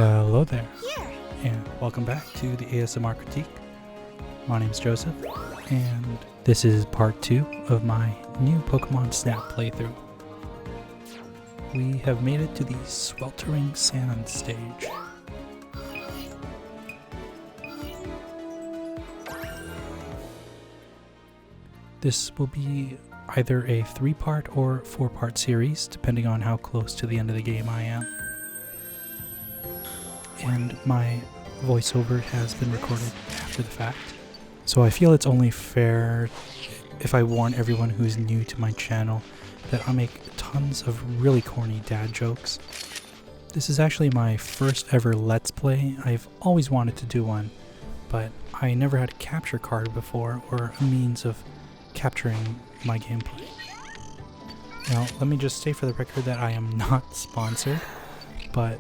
Hello there, and welcome back to the ASMR Critique. My name's Joseph, and this is part 2 of my new Pokemon Snap playthrough. We have made it to the Sweltering Sand stage. This will be either a 3-part or 4-part series, depending on how close to the end of the game I am. And my voiceover has been recorded after the fact. So I feel it's only fair if I warn everyone who's new to my channel that I make tons of really corny dad jokes. This is actually my first ever Let's Play. I've always wanted to do one, but I never had a capture card before or a means of capturing my gameplay. Now, let me just say for the record that I am not sponsored, but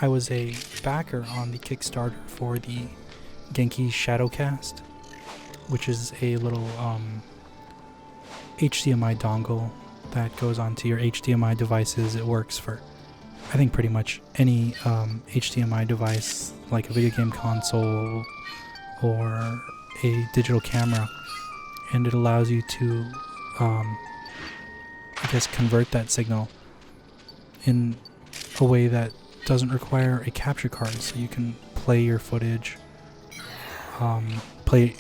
I was a backer on the Kickstarter for the Genki Shadowcast, which is a little HDMI dongle that goes onto your HDMI devices. It works for, I think, pretty much any HDMI device, like a video game console or a digital camera, and it allows you to, I guess, convert that signal in a way that doesn't require a capture card, so you can play your footage, play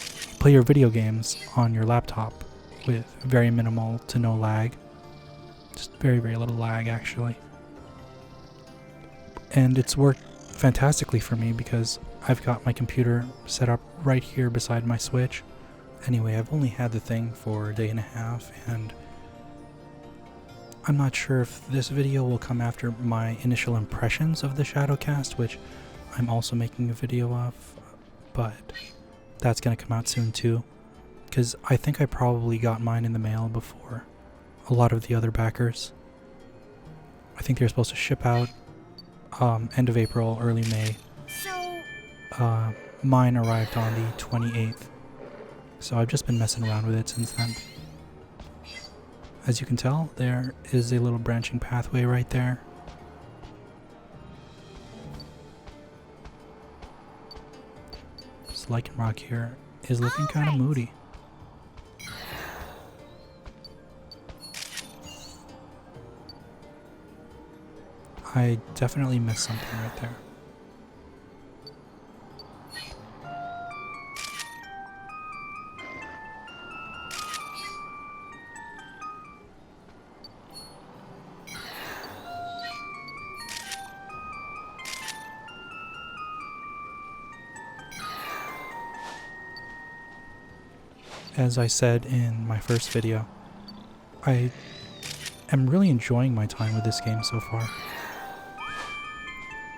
your video games on your laptop with very minimal to no lag. Just very, very little lag, actually. And it's worked fantastically for me because I've got my computer set up right here beside my Switch. Anyway, I've only had the thing for a day and a half, and I'm not sure if this video will come after my initial impressions of the Shadowcast, which I'm also making a video of, but that's going to come out soon too, because I think I probably got mine in the mail before a lot of the other backers. I think they're supposed to ship out end of April, early May. Mine arrived on the 28th, so I've just been messing around with it since then. As you can tell, there is a little branching pathway right there. This lichen rock here is looking kind of moody. I definitely missed something right there. As I said in my first video, I am really enjoying my time with this game so far.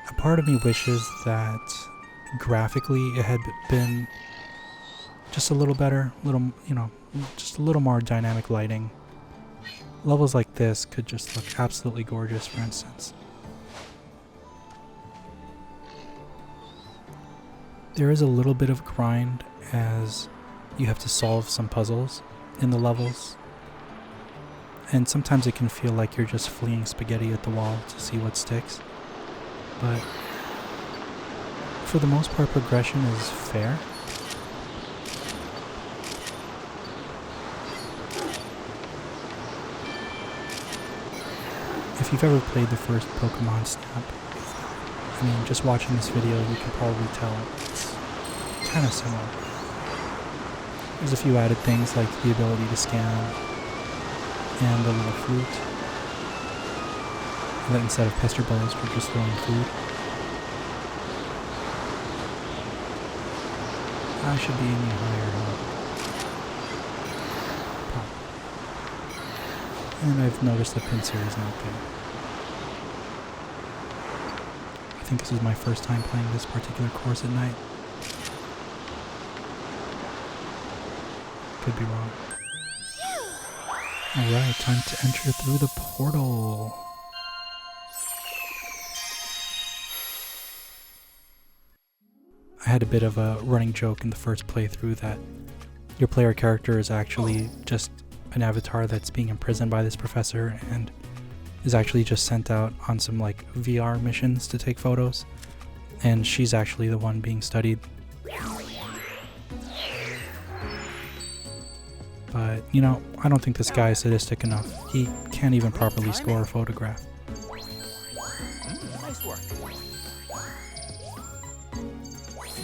A part of me wishes that graphically it had been just a little better, just a little more dynamic lighting. Levels like this could just look absolutely gorgeous, for instance. There is a little bit of grind as you have to solve some puzzles in the levels, and sometimes it can feel like you're just fleeing spaghetti at the wall to see what sticks, but for the most part progression is fair. If you've ever played the first Pokemon Snap, I mean, just watching this video you can probably tell it's kind of similar. There's a few added things like the ability to scan and the little flute. And that instead of pester balls, we're just throwing food. I should be aiming higher, huh? And I've noticed the pincer is not there. I think this is my first time playing this particular course at night. Could be wrong. Alright, time to enter through the portal. I had a bit of a running joke in the first playthrough that your player character is actually just an avatar that's being imprisoned by this professor and is actually just sent out on some like VR missions to take photos. and she's actually the one being studied. But, you know, I don't think this guy is sadistic enough. He can't even properly score a photograph. Nice work.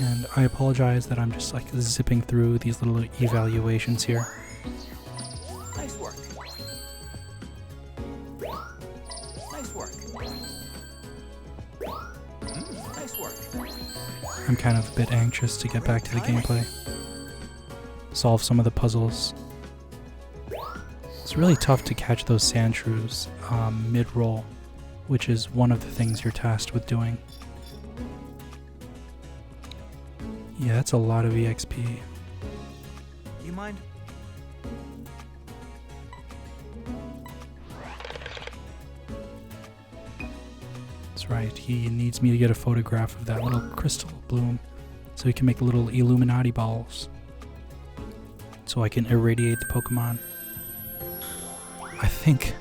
And I apologize that I'm just like zipping through these little evaluations here. Nice work. Nice work. Nice work. I'm kind of a bit anxious to get back to the gameplay. Solve some of the puzzles. It's really tough to catch those sand shrews mid-roll, which is one of the things you're tasked with doing. Yeah, that's a lot of EXP. You mind? That's right, he needs me to get a photograph of that little crystal bloom so he can make little Illuminati balls. So I can irradiate the Pokemon. I think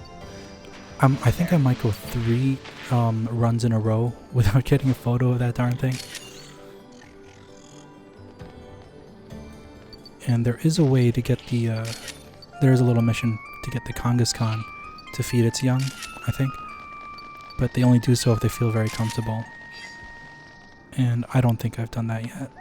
I might go 3 runs in a row without getting a photo of that darn thing. And there is a way to get the, there is a little mission to get the Kangaskhan to feed its young, I think. But they only do so if they feel very comfortable. And I don't think I've done that yet.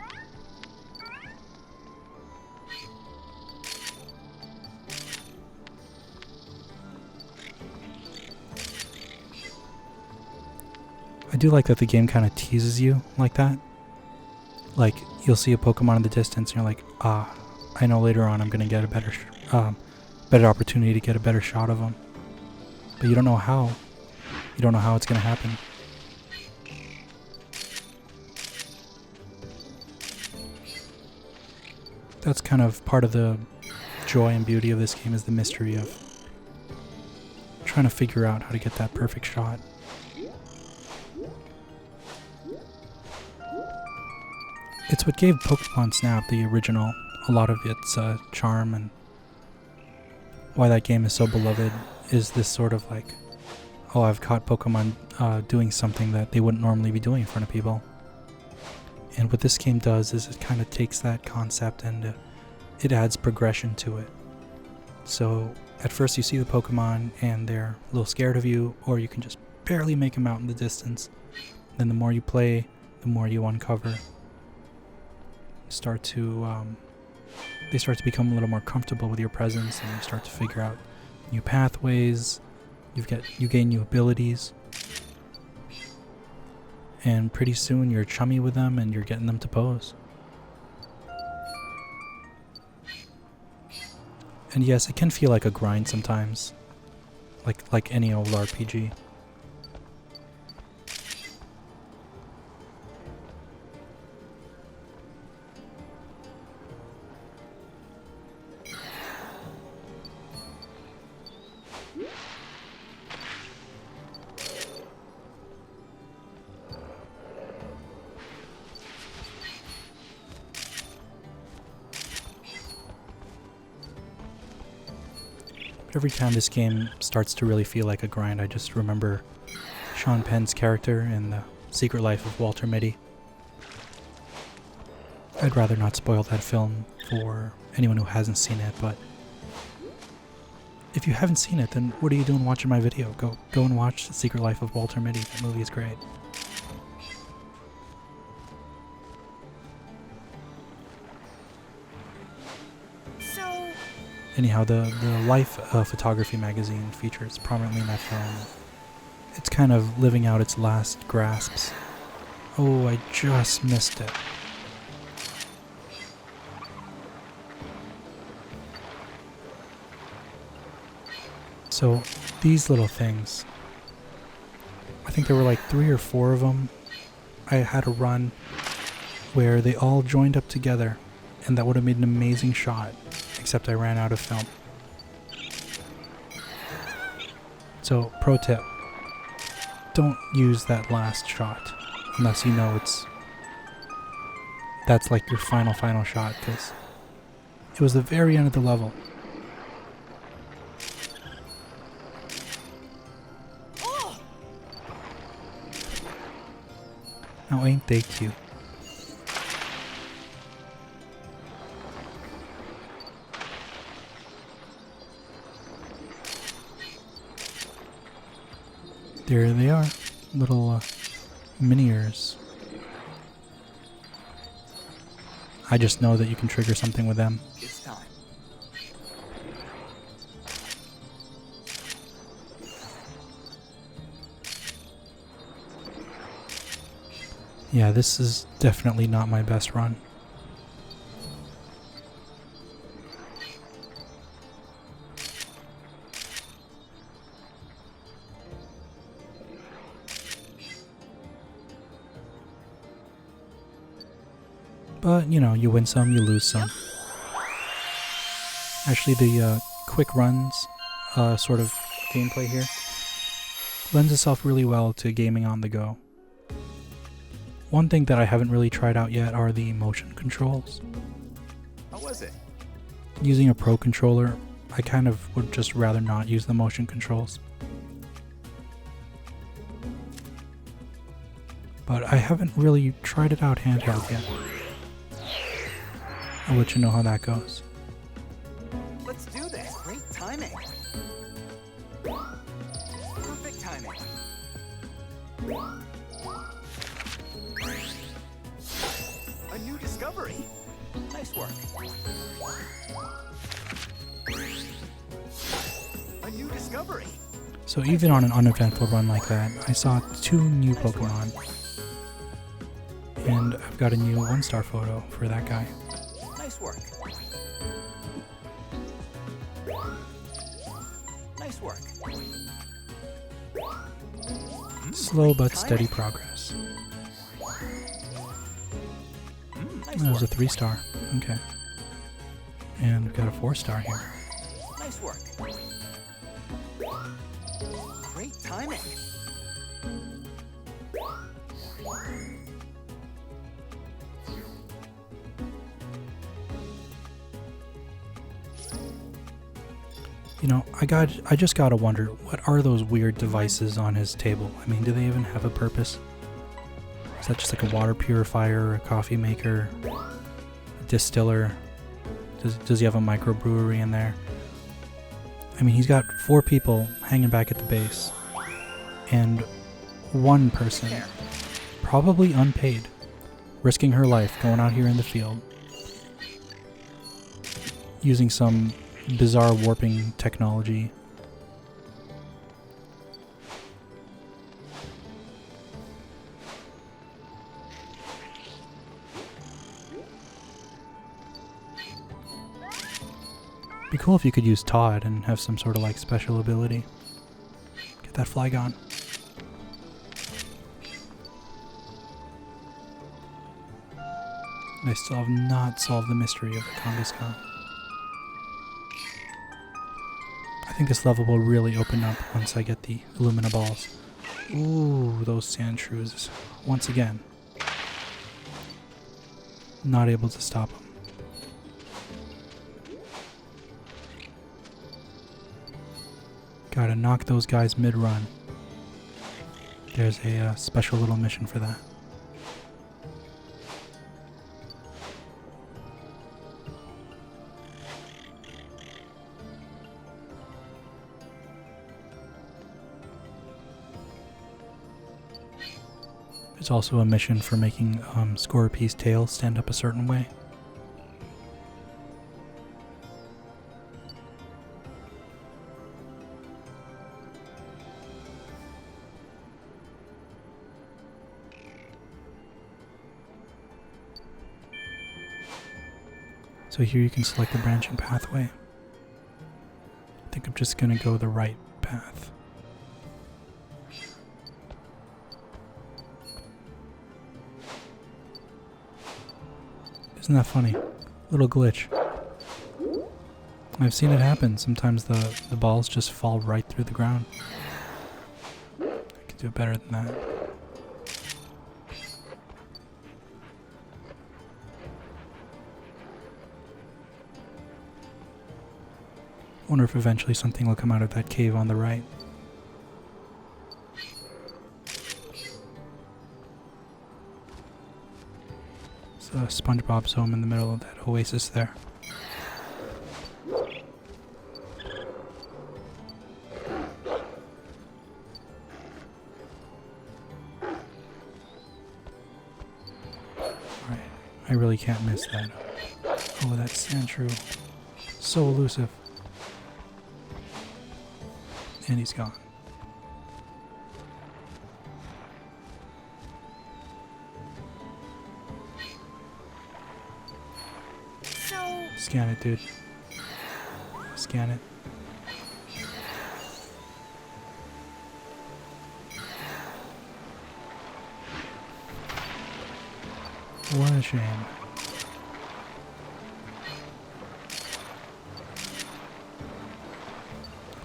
I do like that the game kind of teases you like that. Like, you'll see a Pokemon in the distance and you're like, ah, I know later on I'm going to get a better better opportunity to get a better shot of them. But you don't know how. You don't know how it's going to happen. That's kind of part of the joy and beauty of this game, is the mystery of trying to figure out how to get that perfect shot. It's what gave Pokemon Snap, the original, a lot of its charm, and why that game is so beloved is this sort of like, oh, I've caught Pokemon doing something that they wouldn't normally be doing in front of people. And what this game does is it kind of takes that concept and it adds progression to it. So at first you see the Pokemon and they're a little scared of you, or you can just barely make them out in the distance. Then the more you play, the more you uncover. They start to become a little more comfortable with your presence, and you start to figure out new pathways. You gain new abilities, and pretty soon you're chummy with them and you're getting them to pose. And yes, it can feel like a grind sometimes, like any old RPG. Every time this game starts to really feel like a grind, I just remember Sean Penn's character in The Secret Life of Walter Mitty. I'd rather not spoil that film for anyone who hasn't seen it, but if you haven't seen it, then what are you doing watching my video? Go and watch The Secret Life of Walter Mitty. That movie is great. Anyhow, the Life Photography magazine features prominently in that film. It's kind of living out its last grasps. Oh, I just missed it. So, these little things, I think there were like 3 or 4 of them. I had a run where they all joined up together, and that would have made an amazing shot. Except I ran out of film. So, pro tip, don't use that last shot unless you know that's like your final shot, because it was the very end of the level. Now ain't they cute? There they are, little miniers. I just know that you can trigger something with them. It's time. Yeah, this is definitely not my best run. But, you know, you win some, you lose some. Actually, the quick runs sort of gameplay here lends itself really well to gaming on the go. One thing that I haven't really tried out yet are the motion controls. How was it? Using a pro controller, I kind of would just rather not use the motion controls. But I haven't really tried it out handheld yet. I'll let you know how that goes. Let's do this. Great timing. Perfect timing. A new discovery. Nice work. A new discovery. So even on an uneventful run like that, I saw 2 new Pokemon. And I've got a new 1-star photo for that guy. Nice work. Nice work. Slow but steady progress. Nice That was a work. 3-star. Okay. And we've got a 4-star here. Nice work. Great timing. You know, I just gotta wonder, what are those weird devices on his table? I mean, do they even have a purpose? Is that just like a water purifier, a coffee maker, a distiller? Does he have a microbrewery in there? I mean, he's got 4 people hanging back at the base, and 1 person, probably unpaid, risking her life going out here in the field, using some bizarre warping technology. Be cool if you could use Todd and have some sort of like special ability. Get that Flygon. I still have not solved the mystery of the Kangaskhan. I think this level will really open up once I get the Illumina balls. Ooh, those sand shrews. Once again. Not able to stop them. Gotta knock those guys mid-run. There's a special little mission for that. There's also a mission for making Scorpy's tail stand up a certain way. So here you can select the branching pathway. I think I'm just gonna go the right path. Isn't that funny? Little glitch. I've seen it happen. Sometimes the balls just fall right through the ground. I could do it better than that. Wonder if eventually something will come out of that cave on the right. SpongeBob's home in the middle of that oasis there. Alright, I really can't miss that. Oh, that sand shrew. So elusive. And he's gone. Scan it, dude. Scan it. What a shame.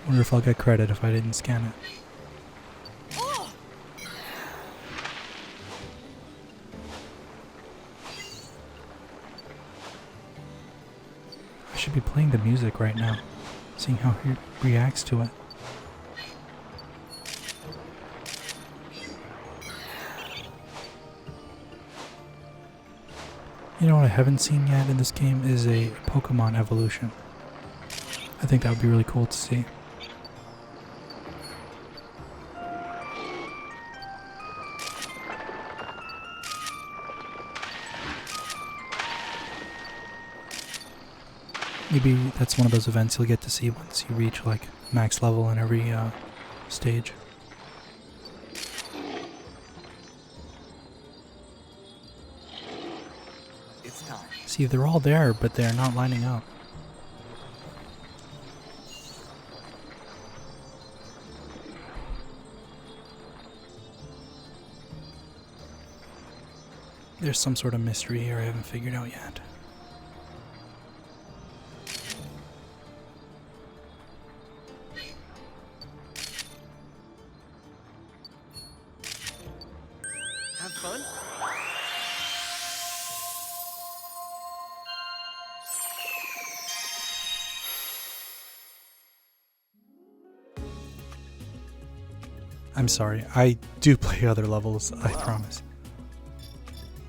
Wonder if I'll get credit if I didn't scan it. I should be playing the music right now, seeing how he reacts to it. You know what I haven't seen yet in this game is a Pokemon evolution. I think that would be really cool to see. Maybe that's one of those events you'll get to see once you reach like max level in every stage. It's time. See, they're all there, but they're not lining up. There's some sort of mystery here I haven't figured out yet. Have fun? I'm sorry, I do play other levels, I promise.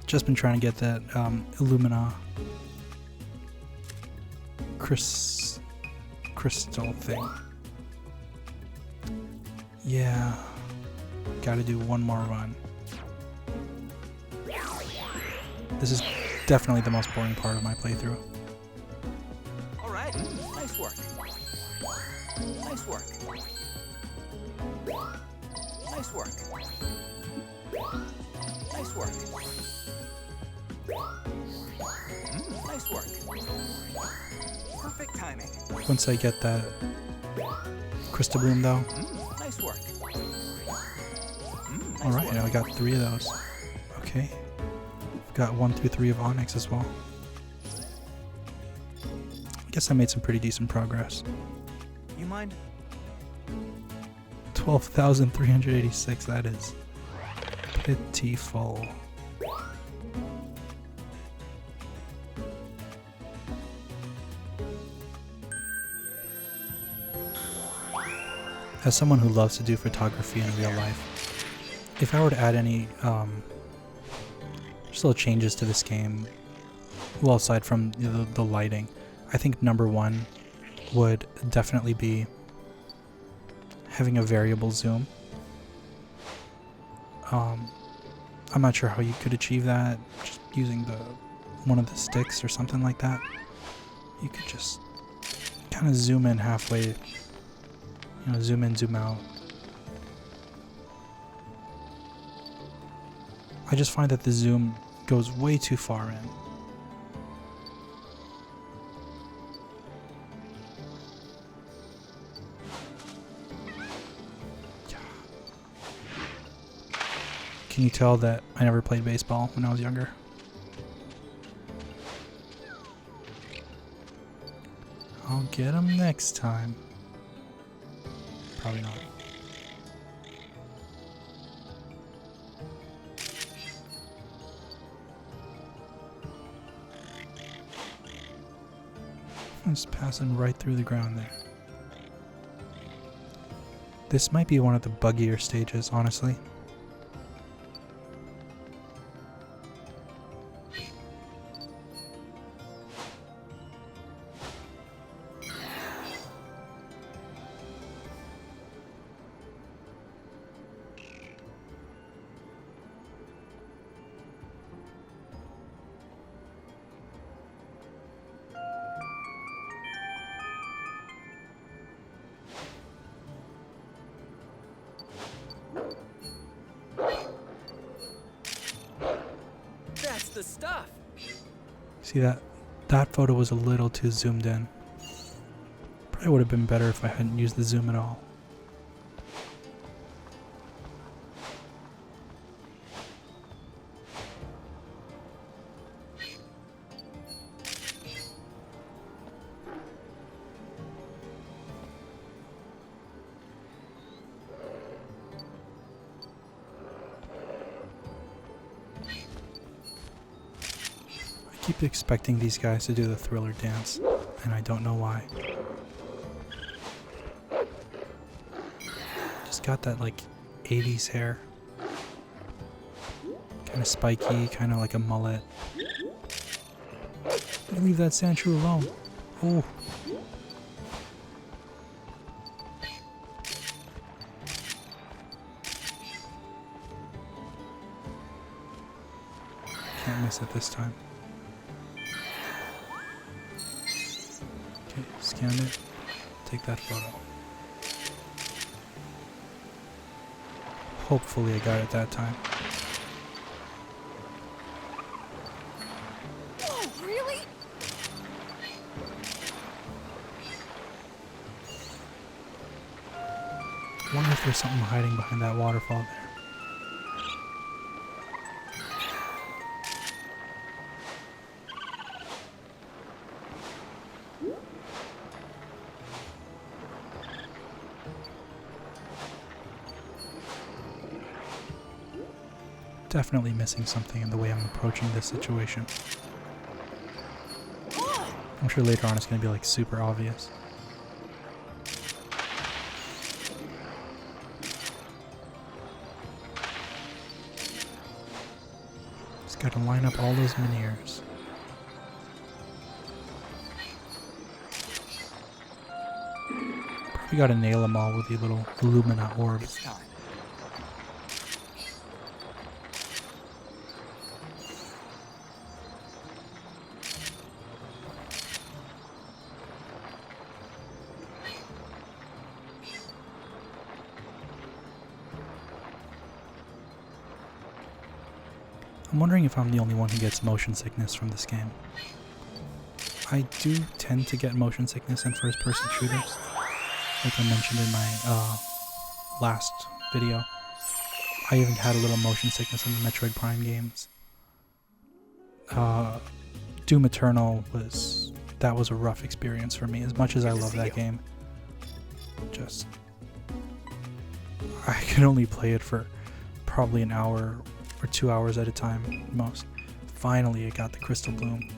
Just been trying to get that Illumina crystal thing. Yeah, gotta do one more run. This is definitely the most boring part of my playthrough. All right. Nice work. Nice work. Nice work. Nice work. Nice work. Perfect timing. Once I get that crystal bloom though. Nice work. Nice Alright, work. now I got 3 of those. Okay. Got 1 through 3 of Onyx as well. I guess I made some pretty decent progress. You mind? 12,386, that is pitiful. As someone who loves to do photography in real life, if I were to add any just little changes to this game, well, aside from the lighting, I think number 1 would definitely be having a variable zoom. I'm not sure how you could achieve that, just using one of the sticks or something like that. You could just kind of zoom in halfway, zoom in, zoom out. I just find that the zoom goes way too far in. Can you tell that I never played baseball when I was younger? I'll get him next time. Probably not. I'm just passing right through the ground there. This might be one of the buggier stages, honestly. stuff. See that photo was a little too zoomed in. Probably would have been better if I hadn't used the zoom at all. I keep expecting these guys to do the Thriller dance, and I don't know why. Just got that like 80s hair. Kind of spiky, kind of like a mullet. Leave that statue alone. Oh. Can't miss it this time. Okay, scan it. Take that photo. Hopefully I got it that time. Oh, really? I wonder if there's something hiding behind that waterfall there. Definitely missing something in the way I'm approaching this situation. I'm sure later on it's going to be like super obvious. Just got to line up all those Miniers. Probably got to nail them all with the little Illumina orbs. It's time. I'm wondering if I'm the only one who gets motion sickness from this game. I do tend to get motion sickness in first-person shooters, like I mentioned in my last video. I even had a little motion sickness in the Metroid Prime games. Doom Eternal was a rough experience for me, as much as I love that game. Just, I could only play it for probably an hour or 2 hours at a time, most. Finally, I got the Crystal Bloom.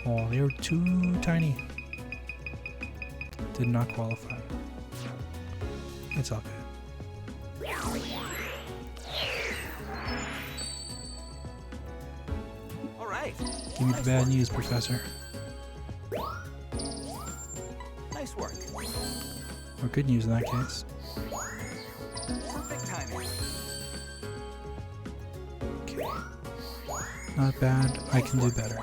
Oh, they were too tiny. Did not qualify. It's all good. All right. Give me the bad news, Professor. Nice work. Or good news in that case. Perfect timing. Okay. Not bad. I can do better.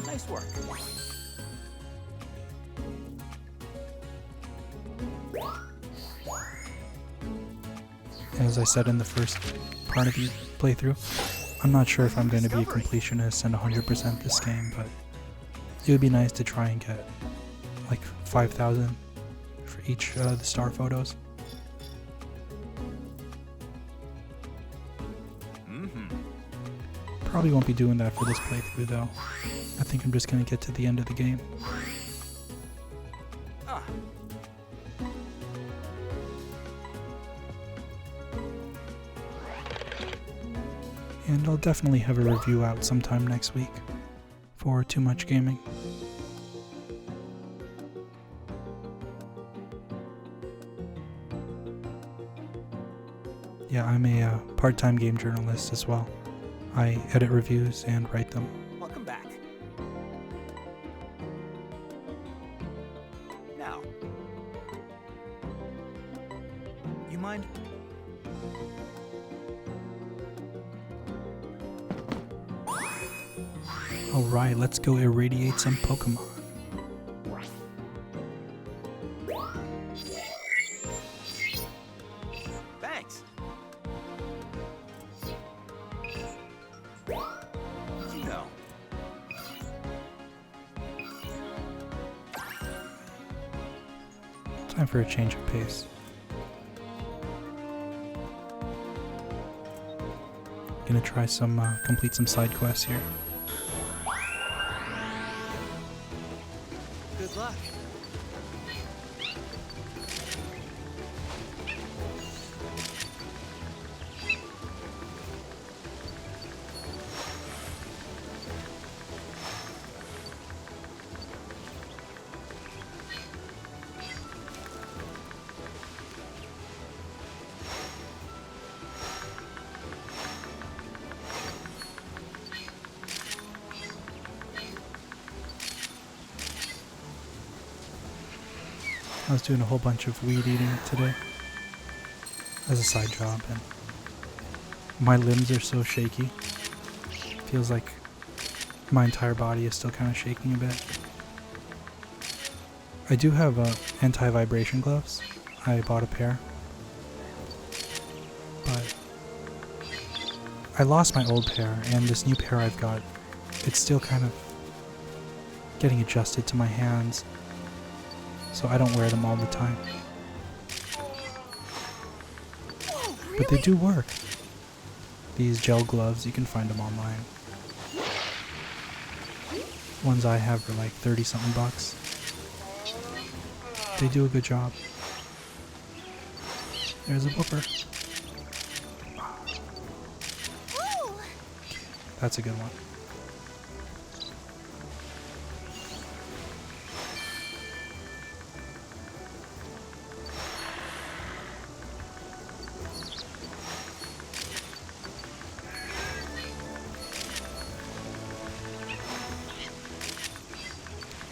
Nice work. As I said in the first part of your playthrough, I'm not sure if I'm going to be a completionist and 100% this game, but it would be nice to try and get like 5,000 for each of the star photos. Probably won't be doing that for this playthrough though. I think I'm just going to get to the end of the game. Ah. And I'll definitely have a review out sometime next week for Too Much Gaming. Yeah, I'm a part-time game journalist as well. I edit reviews and write them. Welcome back. Now, you mind? Alright, let's go irradiate some Pokemon. Time for a change of pace. Gonna try some, complete some side quests here. Good luck. I was doing a whole bunch of weed eating today as a side job, and my limbs are so shaky. Feels like my entire body is still kind of shaking a bit. I do have anti-vibration gloves. I bought a pair, but I lost my old pair, and this new pair I've got, it's still kind of getting adjusted to my hands. So I don't wear them all the time. But they do work. These gel gloves, you can find them online. Ones I have are like 30-something bucks. They do a good job. There's a whooper. That's a good one.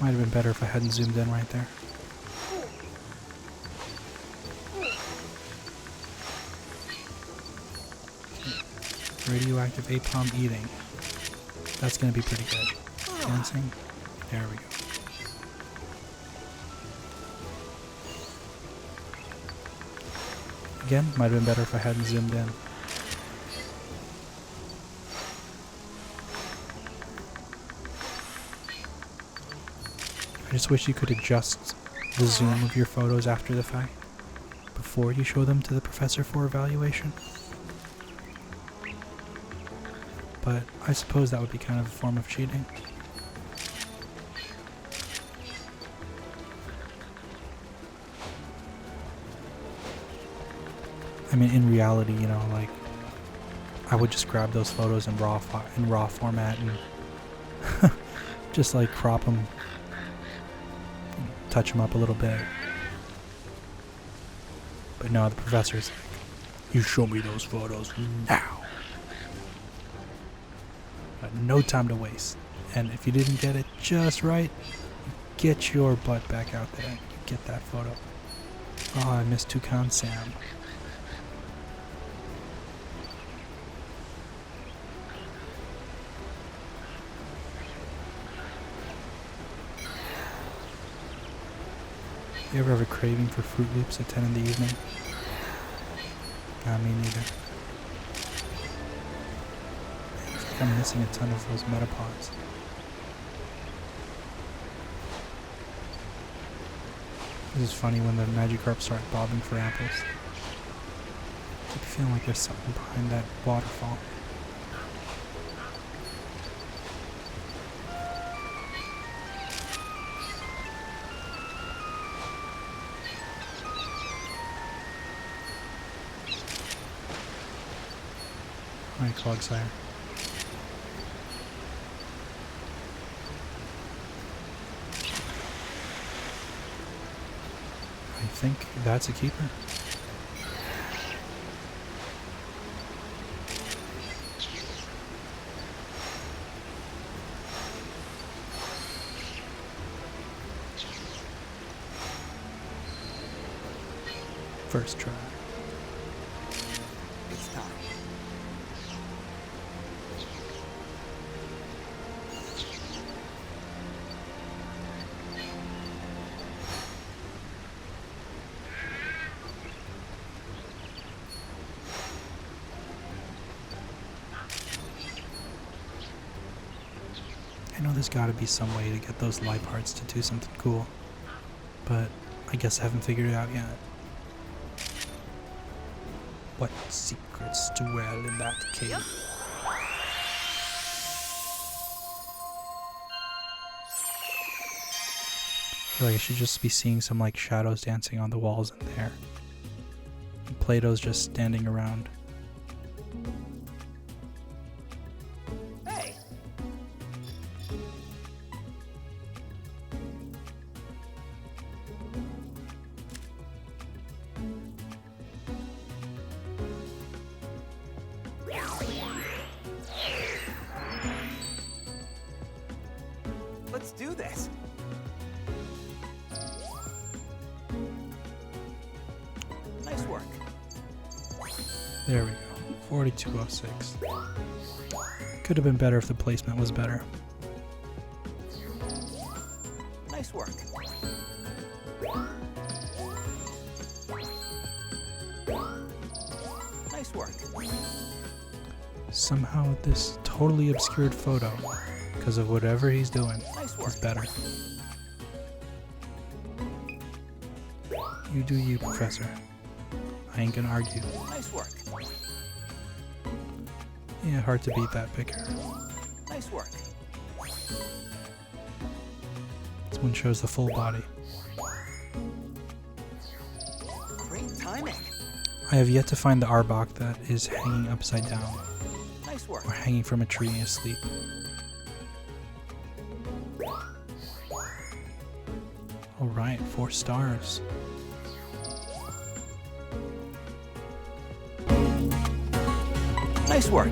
Might have been better if I hadn't zoomed in right there. Okay. Radioactive apalm eating. That's going to be pretty good. Dancing. There we go. Again, might have been better if I hadn't zoomed in. I just wish you could adjust the zoom of your photos after the fact, before you show them to the professor for evaluation. But I suppose that would be kind of a form of cheating. I mean, in reality, you know, like, I would just grab those photos in raw format and just like crop them, touch them up a little bit. But no, the professor's like, you show me those photos now. Got no time to waste. And if you didn't get it just right, get your butt back out there and get that photo. Oh, I missed Toucan Sam. You ever have a craving for Fruit Loops at 10 in the evening? Nah, me neither. It's like I'm missing a ton of those metapods. This is funny when the Magikarp start bobbing for apples. I keep feeling like there's something behind that waterfall. Alright, Clogsire. I think that's a keeper. First try. It's time. I know there's gotta be some way to get those life hearts to do something cool, but I guess I haven't figured it out yet. What secrets dwell in that cave? Yep. I feel like I should just be seeing some like shadows dancing on the walls in there. And Plato's just standing around. Hey. Let's do this. Nice work. There we go. 4206. Could have been better if the placement was better. Nice work. Nice work. Somehow this totally obscured photo, because of whatever he's doing, Nice is work. better. You do you, Professor. I ain't gonna argue. Nice work. Yeah, hard to beat that picker. Nice work. This one shows the full body. Great timing. I have yet to find the Arbok that is hanging upside down, Nice work. or hanging from a tree asleep. Alright, 4 stars. Nice work.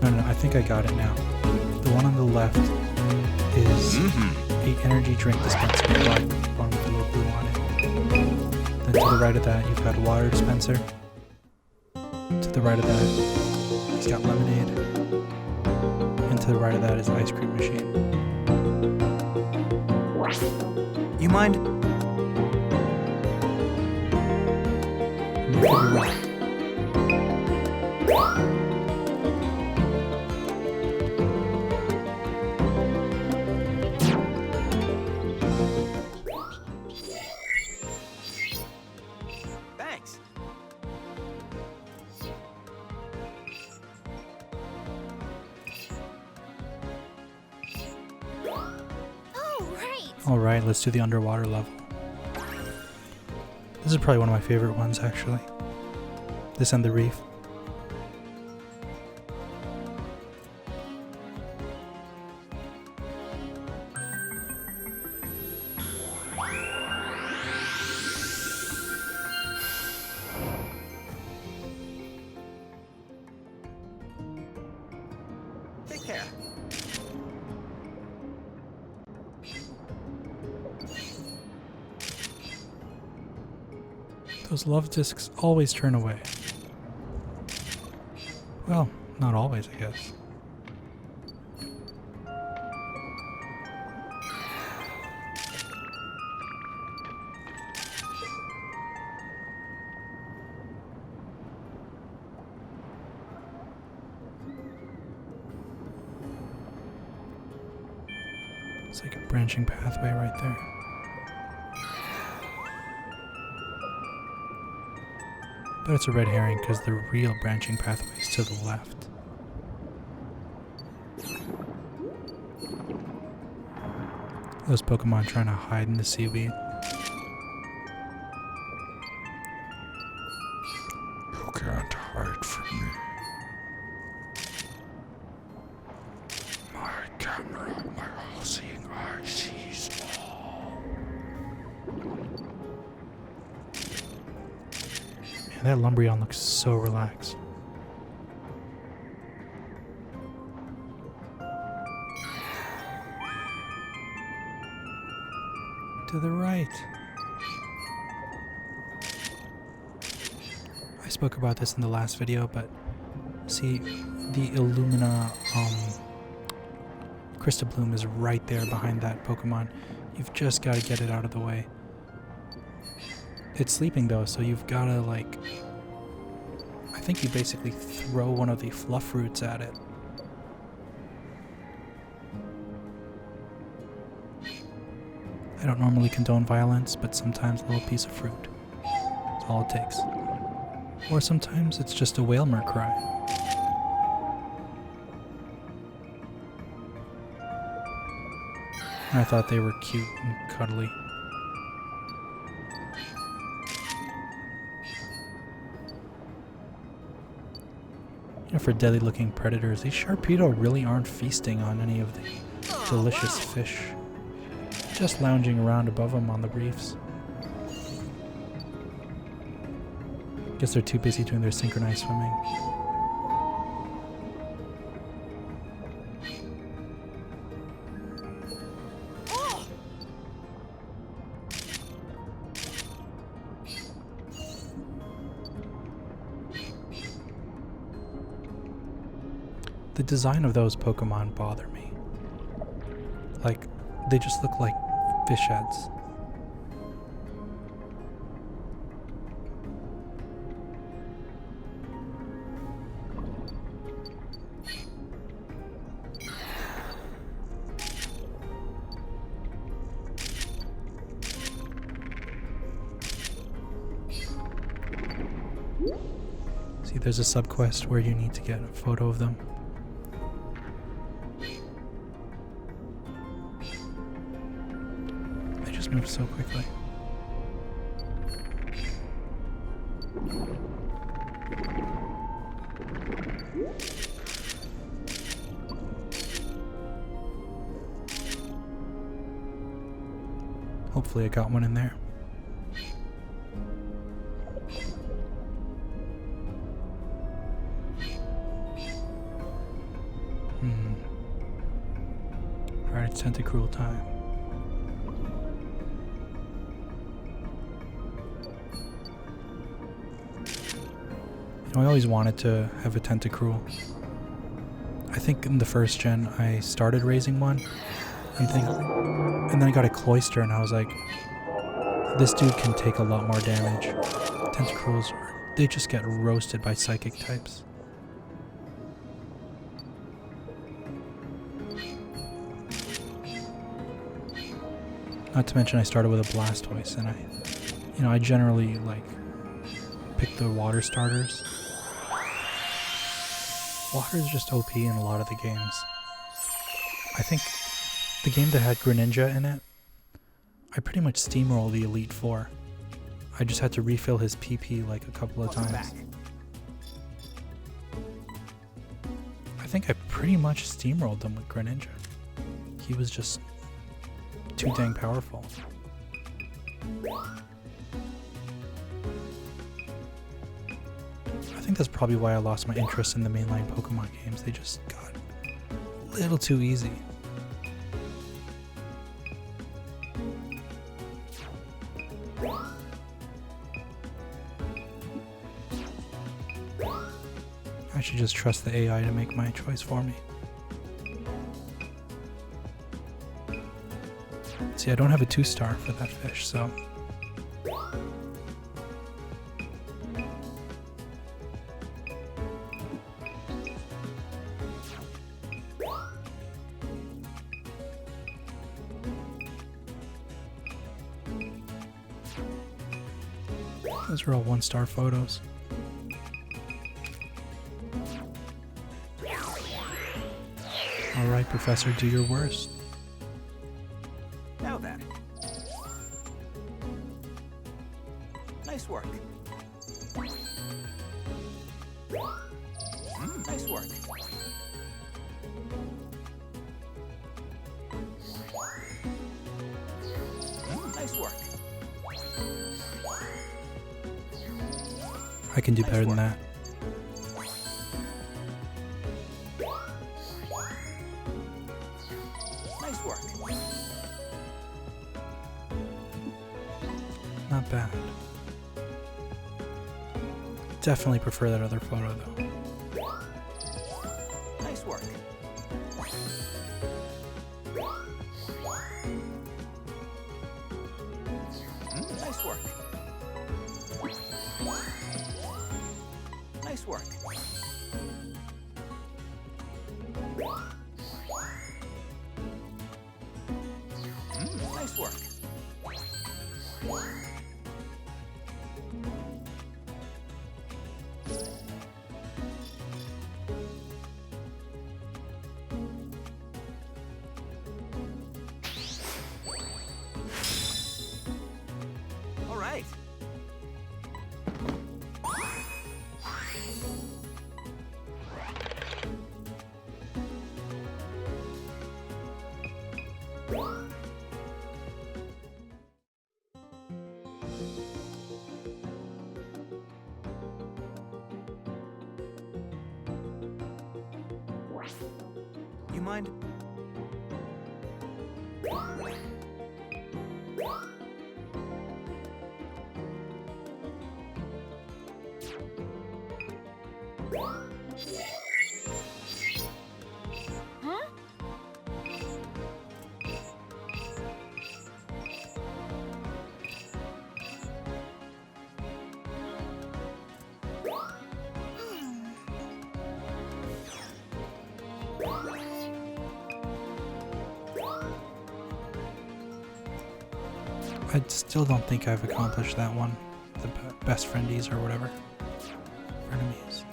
No, I think I got it now. The one on the left is a energy drink dispenser, black one with a little blue on it. Then to the right of that, you've got a water dispenser. To the right of that, it's got lemonade. And to the right of that is an ice cream machine. You mind? You could be right. Thanks. Oh, right. Alright, let's do the underwater level. This is probably one of my favorite ones, actually. This and the reef. Take care. Those love discs always turn away. Well, not always, I guess. It's like a branching pathway right there. But it's a red herring because the real branching pathway is to the left. Those Pokemon trying to hide in the seaweed. You can't hide from me. My camera, my all-seeing eye sees all. Man, that Lumbreon looks so relaxed. To the right. I spoke about this in the last video, but see, the Illumina Crystal Bloom is right there behind that Pokemon. You've just got to get it out of the way. It's sleeping though, so you've got to like... I think you basically throw one of the fluff roots at it. I don't normally condone violence, but sometimes a little piece of fruit. That's all it takes. Or sometimes it's just a whale-mer cry. I thought they were cute and cuddly. You know, for deadly-looking predators, these Sharpedo really aren't feasting on any of the delicious fish. Just lounging around above them on the reefs. Guess they're too busy doing their synchronized swimming. The design of those Pokemon bother me. Like, they just look like fish heads. See, there's a subquest where you need to get a photo of them. They just move so quickly. Hopefully I got one in there. Alright, it's Tentacruel time. You know, I always wanted to have a Tentacruel. I think in the first gen I started raising one and then I got a Cloyster and I was like, this dude can take a lot more damage. Tentacruels, they just get roasted by psychic types. Not to mention I started with a Blastoise and I generally like pick the water starters. Water is just OP in a lot of the games. I think the game that had Greninja in it, I pretty much steamrolled the Elite Four. I just had to refill his PP like a couple of times. Back. I think I pretty much steamrolled them with Greninja. He was just too dang powerful. I think that's probably why I lost my interest in the mainline Pokemon games. They just got a little too easy. I should just trust the AI to make my choice for me. See, I don't have a 2-star for that fish, so... Those are all 1-star photos. Alright, Professor, do your worst. Now then. Nice work. Nice work. Nice work. I can do better than that. Nice work. Not bad. Definitely prefer that other photo though. Nice work. Nice work. Nice work. Nice work. All right. You mind? Huh? I still don't think I've accomplished that one. The best friendies or whatever. Frenemies.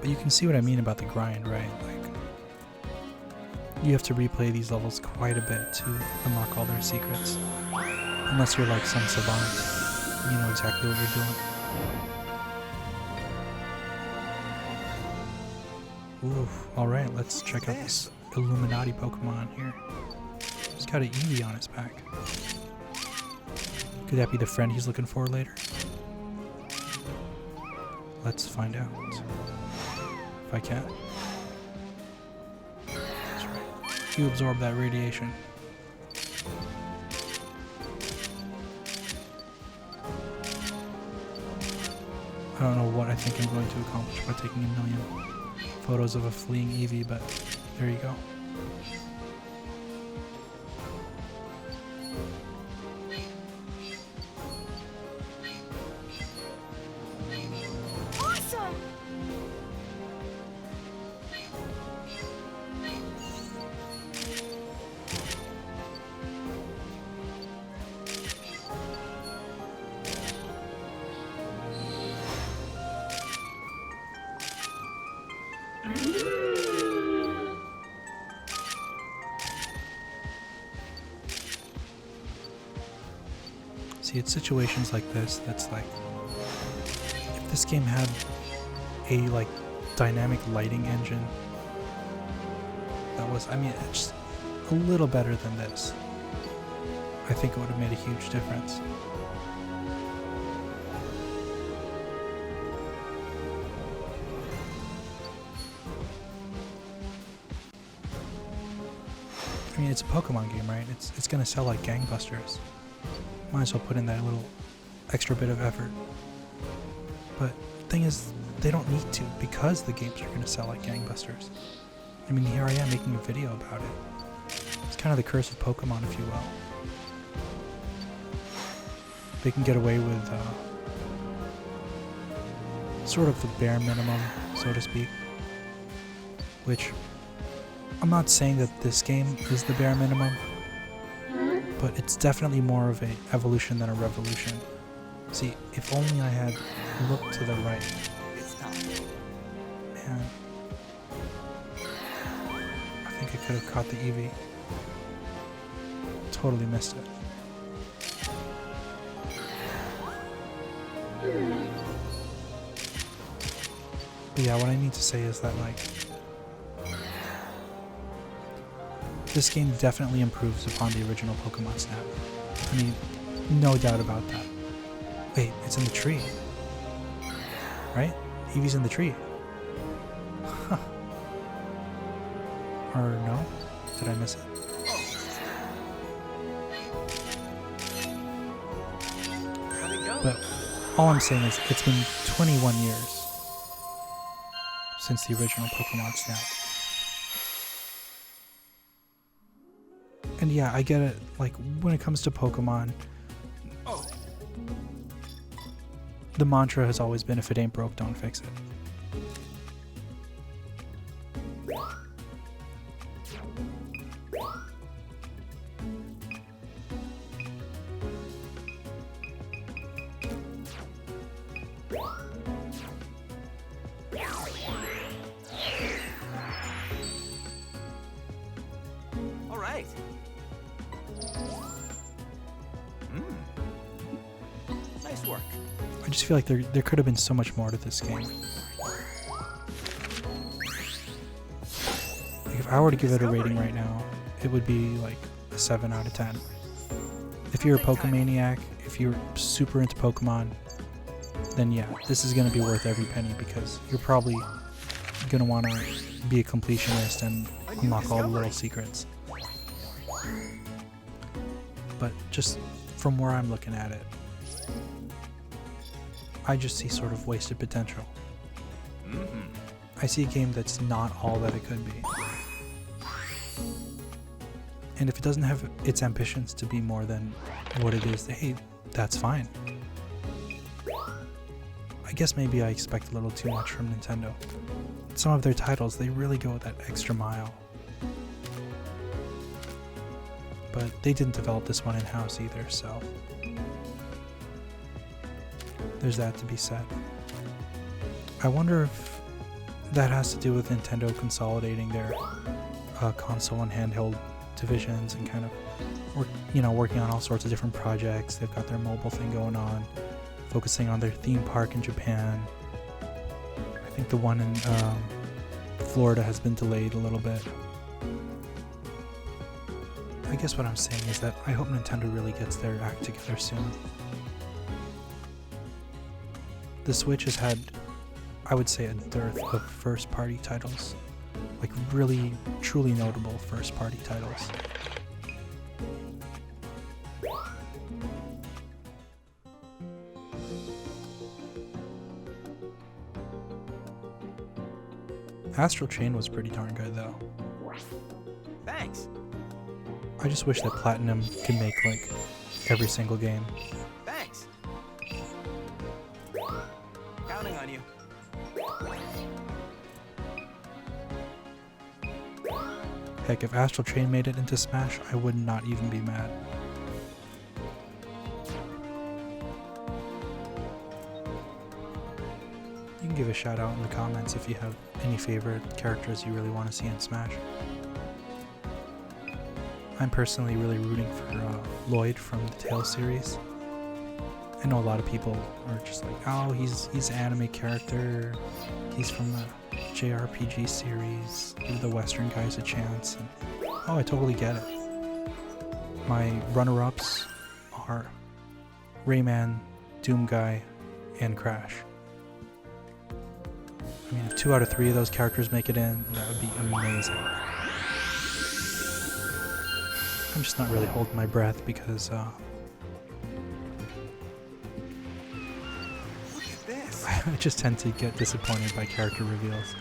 But you can see what I mean about the grind, right? Like, you have to replay these levels quite a bit to unlock all their secrets. Unless you're like some savant. You know exactly what you're doing. Ooh, alright, let's check out this Illuminati Pokemon here. He's got an Eevee on his back. Could that be the friend he's looking for later? Let's find out. If I can. That's right. You absorb that radiation. I don't know what I think I'm going to accomplish by taking 1,000,000 photos of a fleeing Eevee, but there you go. Awesome! See, it's situations like this that's like, if this game had a like dynamic lighting engine that was, I mean, it's a little better than this, I think it would have made a huge difference. I mean, it's a Pokemon game, right? It's gonna sell like gangbusters. Might as well put in that little extra bit of effort. But the thing is, they don't need to, because the games are gonna sell like gangbusters. I mean, here I am making a video about it. It's kind of the curse of Pokemon, if you will. They can get away with sort of the bare minimum, so to speak. Which, I'm not saying that this game is the bare minimum, but it's definitely more of a evolution than a revolution. See, if only I had looked to the right. Man. I think I could have caught the Eevee. Totally missed it. But yeah, what I need to say is that, like, this game definitely improves upon the original Pokemon Snap. I mean, no doubt about that. Wait, it's in the tree. Right? Eevee's in the tree. Huh. Or no? Did I miss it? How'd it go? But all I'm saying is it's been 21 years since the original Pokemon Snap. And yeah, I get it. Like, when it comes to Pokemon, the mantra has always been, if it ain't broke, don't fix it. All right. Nice work. I just feel like there could have been so much more to this game. Like, if I were to give it a rating right now, it would be like a 7 out of 10. If you're a Pokemaniac, if you're super into Pokemon, then yeah, this is going to be worth every penny, because you're probably going to want to be a completionist and unlock all the little secrets. But just from where I'm looking at it, I just see sort of wasted potential. I see a game that's not all that it could be. And if it doesn't have its ambitions to be more than what it is, hey, that's fine. I guess maybe I expect a little too much from Nintendo. Some of their titles, they really go that extra mile. But they didn't develop this one in-house either, so there's that to be said. I wonder if that has to do with Nintendo consolidating their console and handheld divisions and kind of working on all sorts of different projects. They've got their mobile thing going on, focusing on their theme park in Japan. I think the one in Florida has been delayed a little bit. I guess what I'm saying is that I hope Nintendo really gets their act together soon. The Switch has had, I would say, a dearth of first-party titles. Like, really, truly notable first-party titles. Astral Chain was pretty darn good, though. Thanks. I just wish that Platinum could make, like, every single game. Thanks. Counting on you. Heck, if Astral Chain made it into Smash, I would not even be mad. You can give a shout out in the comments if you have any favorite characters you really want to see in Smash. I'm personally really rooting for Lloyd from the Tales series. I know a lot of people are just like, oh, he's an anime character, he's from the JRPG series, give the Western guys a chance. And, oh, I totally get it. My runner-ups are Rayman, Doomguy, and Crash. I mean, if 2 out of 3 of those characters make it in, that would be amazing. I'm just not really holding my breath because Look at this. I just tend to get disappointed by character reveals.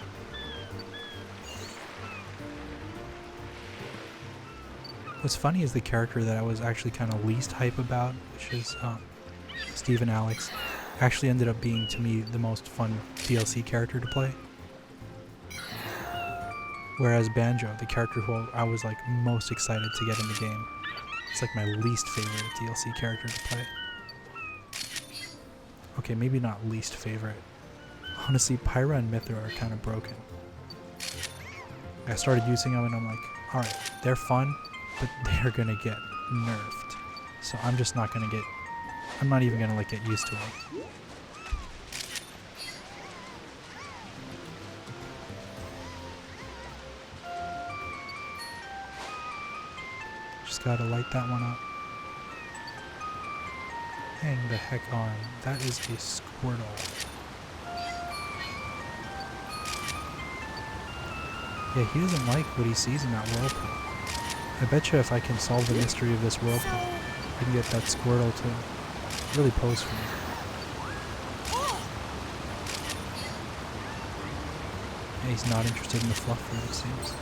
What's funny is the character that I was actually kind of least hype about, which is Steve and Alex, actually ended up being, to me, the most fun DLC character to play. Whereas Banjo, the character who I was like most excited to get in the game, it's like my least favorite DLC character to play. Okay, maybe not least favorite. Honestly, Pyra and Mithra are kind of broken. I started using them and I'm like, alright, they're fun, but they're gonna get nerfed. So I'm just not gonna I'm not even gonna like get used to them. Just gotta light that one up. Hang the heck on. That is a Squirtle. Yeah, he doesn't like what he sees in that whirlpool. I bet you if I can solve the mystery of this whirlpool, I can get that Squirtle to really pose for me. And he's not interested in the fluff fruit, it seems.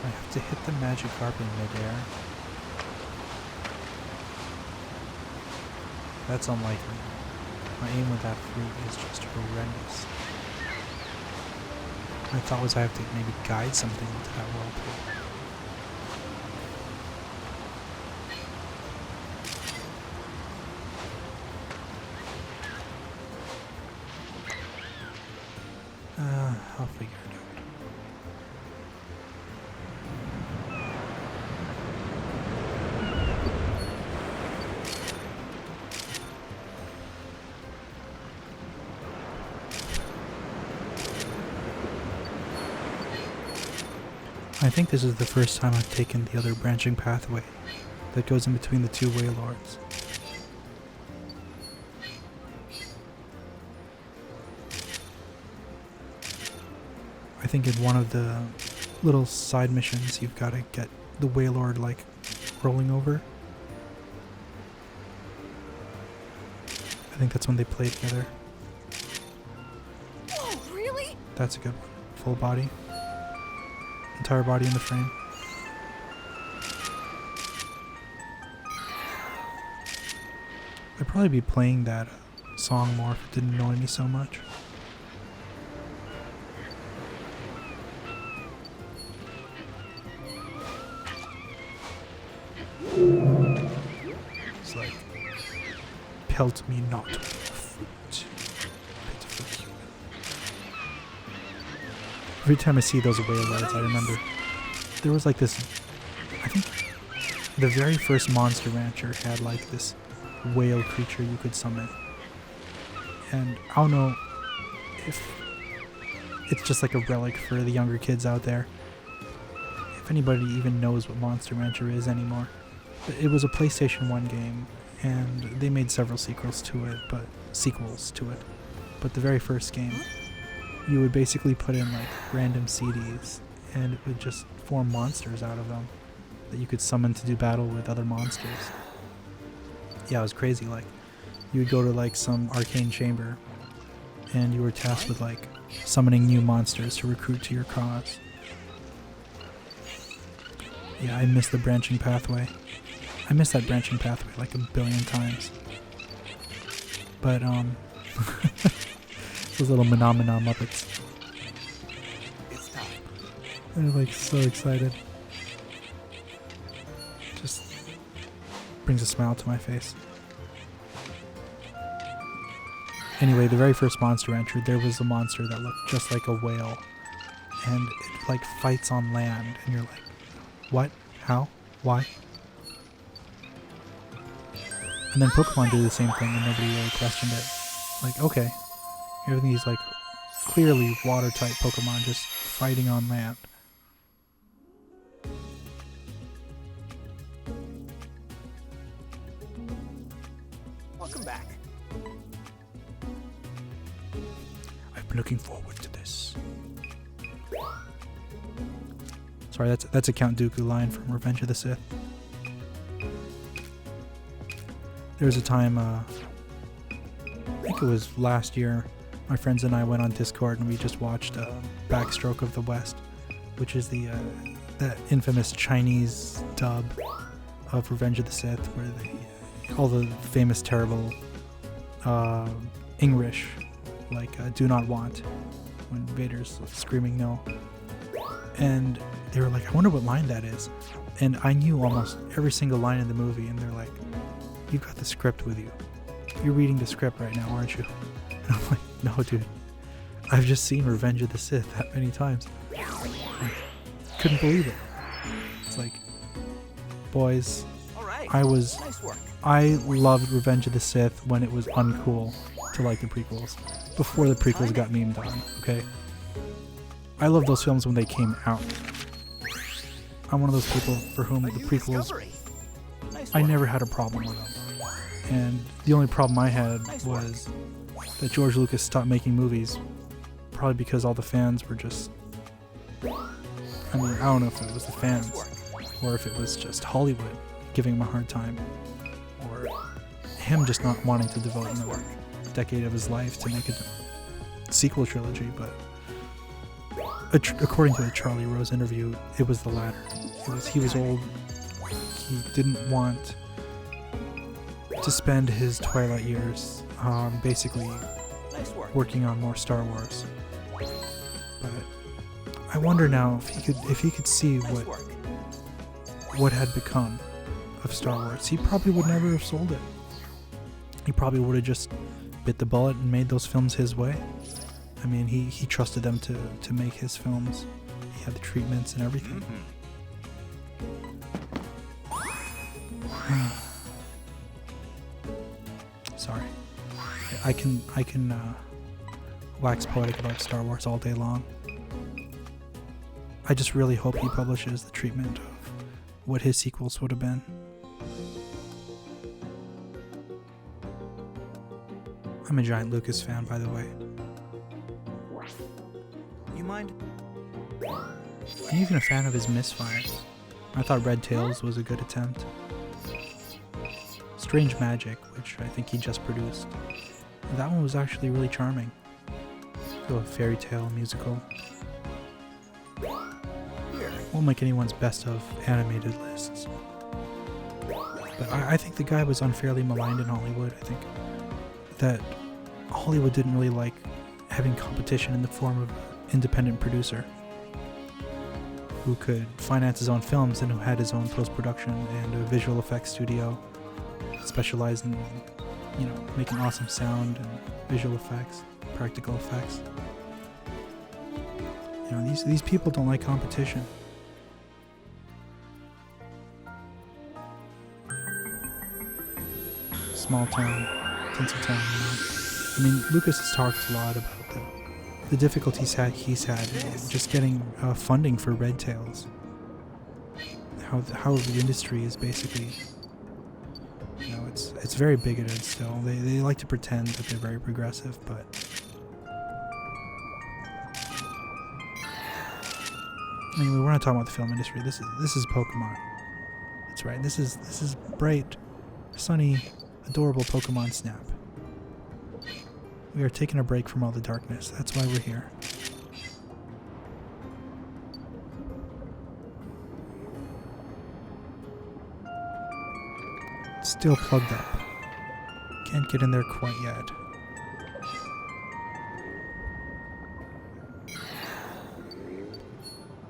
I have to hit the magic carpet in midair. That's unlikely. My aim with that fruit is just horrendous. My thought was I have to maybe guide something into that whirlpool. I'll figure it out. I think this is the first time I've taken the other branching pathway that goes in between the two waylords. I think in one of the little side missions you've got to get the waylord like rolling over. I think that's when they play together. Oh, really? That's a good one. Full body. Entire body in the frame. I'd probably be playing that song more if it didn't annoy me so much. It's like, pelt me not with fruit, pitiful human. Every time I see those waylords, I remember there was like this, I think the very first Monster Rancher had like this whale creature you could summon. And I don't know if it's just like a relic for the younger kids out there. If anybody even knows what Monster Rancher is anymore. It was a PlayStation 1 game, and they made several sequels to it. But the very first game, you would basically put in like random CDs, and it would just form monsters out of them that you could summon to do battle with other monsters. Yeah, it was crazy. Like, you would go to like some arcane chamber, and you were tasked with like summoning new monsters to recruit to your cause. Yeah, I miss the branching pathway. I miss that branching pathway like a billion times. But, those little Menomina Muppets. It's time. They're like so excited. Just brings a smile to my face. Anyway, the very first Monster Rancher, there was a monster that looked just like a whale. And it like fights on land, and you're like, what? How? Why? And then Pokemon did the same thing and nobody really questioned it. Like, okay, here are these like clearly water-type Pokemon just fighting on land. Welcome back. I've been looking forward to this. Sorry, that's a Count Dooku line from Revenge of the Sith. There was a time, I think it was last year, my friends and I went on Discord and we just watched Backstroke of the West, which is the that infamous Chinese dub of Revenge of the Sith, where all the famous terrible English, like do not want, when Vader's screaming no. And they were like, I wonder what line that is. And I knew almost every single line in the movie, and they're like, you've got the script with you. You're reading the script right now, aren't you? And I'm like, no, dude. I've just seen Revenge of the Sith that many times. I couldn't believe it. It's like, boys, All right. Nice work. I loved Revenge of the Sith when it was uncool to like the prequels. Before the prequels got memed on, okay? I love those films when they came out. I'm one of those people for whom the prequels, I never had a problem with them. And the only problem I had was that George Lucas stopped making movies, probably because all the fans were just, I mean, I don't know if it was the fans, or if it was just Hollywood giving him a hard time, or him just not wanting to devote another decade of his life to make a sequel trilogy, but according to the Charlie Rose interview, it was the latter. He was old. He didn't want to spend his twilight years basically Nice work. working on more Star Wars. But I wonder now if he could see Nice work. what had become of Star Wars. He probably would never have sold it. He probably would have just bit the bullet and made those films his way. I mean, he trusted them to make his films. He had the treatments and everything. Sorry. I can wax poetic about Star Wars all day long. I just really hope he publishes the treatment of what his sequels would have been. I'm a giant Lucas fan, by the way. You mind? I'm even a fan of his misfires. I thought Red Tails was a good attempt. Strange Magic, which I think he just produced. That one was actually really charming. A fairy tale musical. Here. Won't make anyone's best of animated lists. But I think the guy was unfairly maligned in Hollywood. I think that Hollywood didn't really like having competition in the form of an independent producer who could finance his own films and who had his own post-production and a visual effects studio specialized in, you know, making awesome sound and visual effects, practical effects. You know, these people don't like competition. Small town, tinsel town, you know. I mean, Lucas has talked a lot about the difficulties he's had just getting funding for Red Tails. How the industry is basically, you know, it's very bigoted still. They like to pretend that they're very progressive, but anyway, we're not talking about the film industry. This is Pokemon. That's right. This is bright, sunny, adorable Pokemon Snap. We are taking a break from all the darkness. That's why we're here. Still plugged up. Can't get in there quite yet.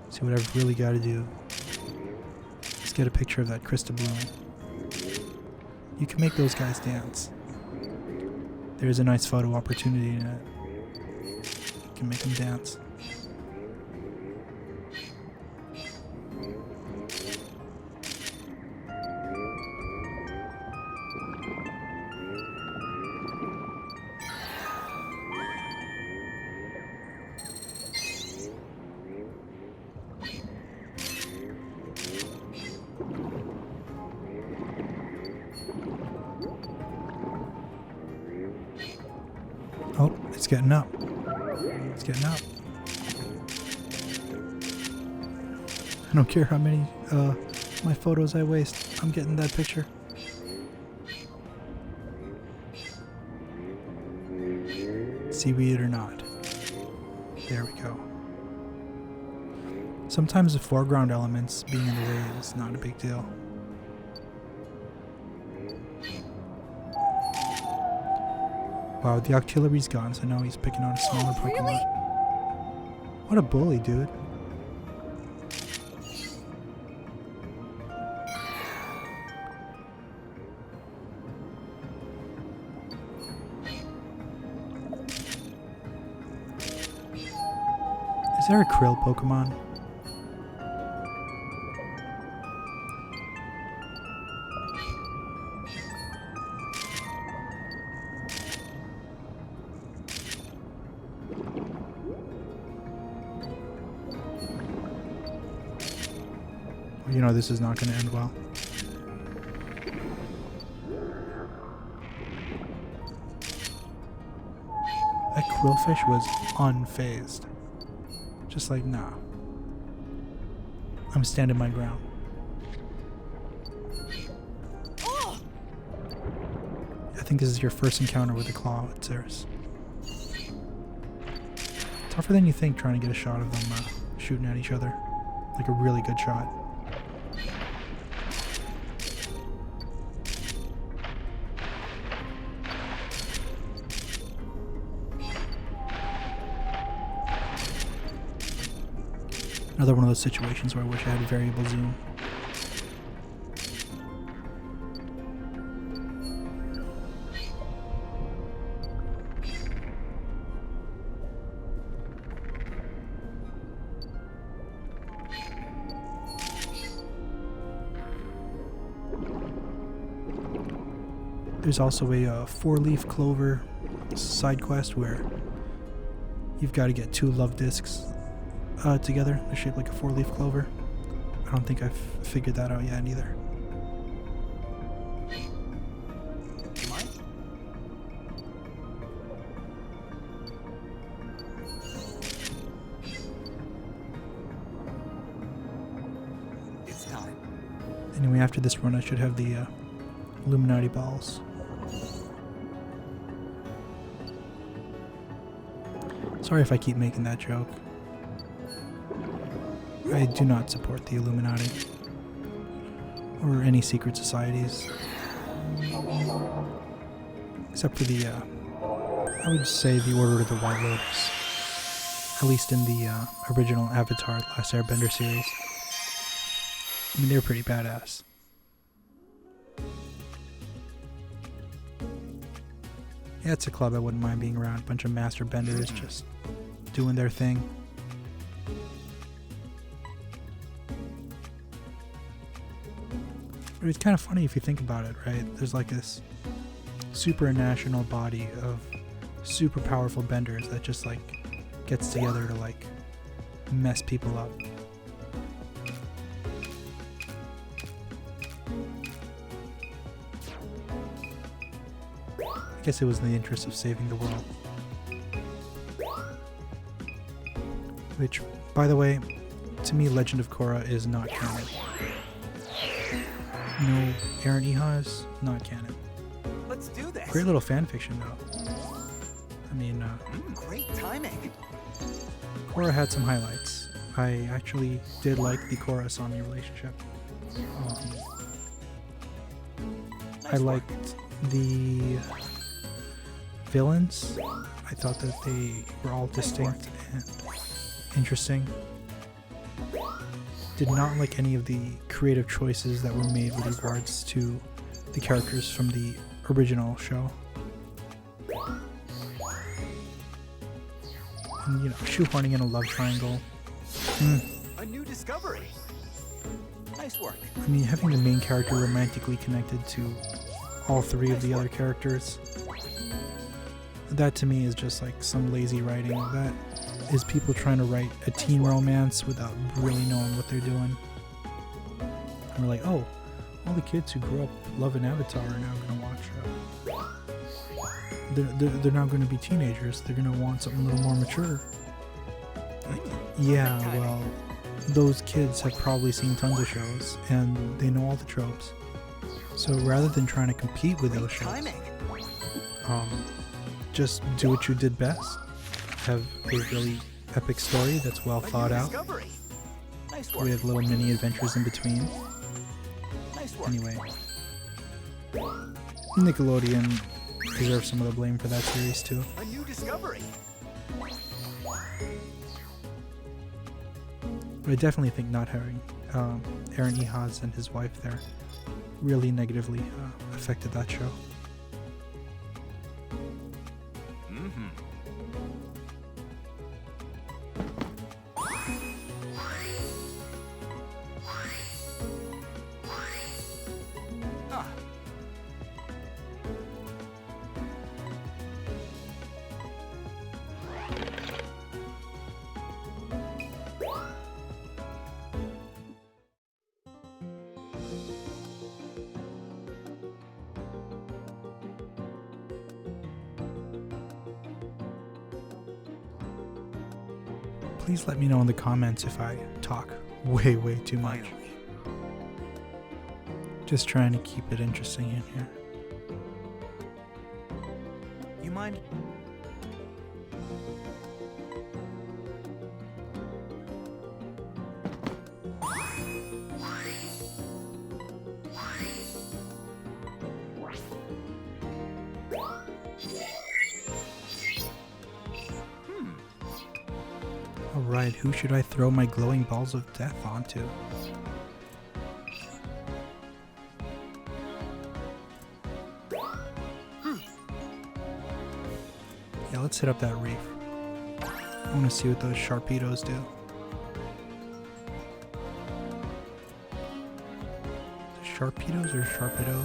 See, what I've really got to do is get a picture of that Krista Bloom. You can make those guys dance. There's a nice photo opportunity in it. You can make them dance. Oh, it's getting up. It's getting up. I don't care how many my photos I waste. I'm getting that picture. Seaweed or not. There we go. Sometimes the foreground elements being in the way is not a big deal. Wow, the Octillery's gone, so now he's picking on a smaller Pokemon. Really? What a bully, dude. Is there a Krill Pokemon? You know this is not going to end well. That Quillfish was unfazed. Just like, nah. I'm standing my ground. Oh! I think this is your first encounter with a claw, Ceres. Tougher than you think trying to get a shot of them shooting at each other. Like a really good shot. Another one of those situations where I wish I had variable zoom. There's also a 4-leaf clover side quest where you've got to get 2 love discs together. They're shaped like a 4-leaf clover. I don't think I've figured that out yet either. You mind? It's time. Anyway, after this run I should have the Illuminati balls. Sorry if I keep making that joke. I do not support the Illuminati or any secret societies, except for the I would say the Order of the White Lotus, at least in the original Avatar Last Airbender series. I mean, they're pretty badass. Yeah, it's a club I wouldn't mind being around. A bunch of master benders just doing their thing. But it's kind of funny if you think about it, right? There's like this supranational body of super powerful benders that just like gets together to like mess people up. I guess it was in the interest of saving the world. Which, by the way, to me, Legend of Korra is not canon. No, at.I is not canon. Let's do this. Great little fan fiction, though. I mean, Great timing. Korra had some highlights. I actually did like the Korra-Asami relationship. I liked the villains. I thought that they were all distinct and interesting. Did not like any of the creative choices that were made with regards to the characters from the original show. And, you know, shoehorning in a love triangle. A new discovery. Nice work. I mean, having the main character romantically connected to all 3 of the other characters, that to me is just like some lazy writing. That is people trying to write a teen romance without really knowing what they're doing. And we're like, oh, all the kids who grew up loving Avatar are now going to watch they're now going to be teenagers. They're going to want something a little more mature. Like, yeah, well, those kids have probably seen tons of shows and they know all the tropes. So rather than trying to compete with those shows, just do what you did best. Have a really epic story that's well thought out. Nice work. With little mini adventures in between. Nice work. Anyway, Nickelodeon deserves some of the blame for that series too. A new discovery. But I definitely think not having Aaron Ehas and his wife there really negatively affected that show. Please let me know in the comments if I talk way too much. Finally. Just trying to keep it interesting in here. You mind? Alright, who should I throw my glowing balls of death onto? Yeah, let's hit up that reef. I want to see what those Sharpedos do. Sharpedos or Sharpedo?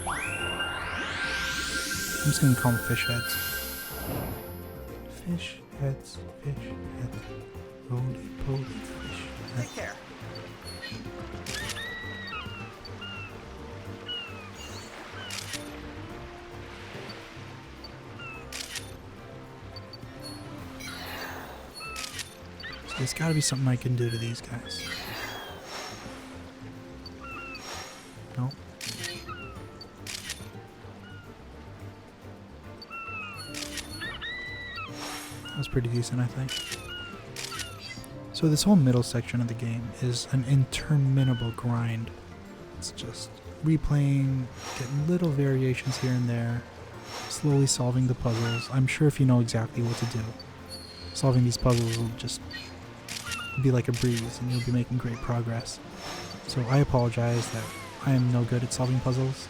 I'm just gonna call them fish heads. Fish heads, roly poly fish heads. Take care. So there's gotta be something I can do to these guys. No. That was pretty decent, I think. So this whole middle section of the game is an interminable grind. It's just replaying, getting little variations here and there, slowly solving the puzzles. I'm sure if you know exactly what to do, solving these puzzles will just be like a breeze and you'll be making great progress. So I apologize that I am no good at solving puzzles.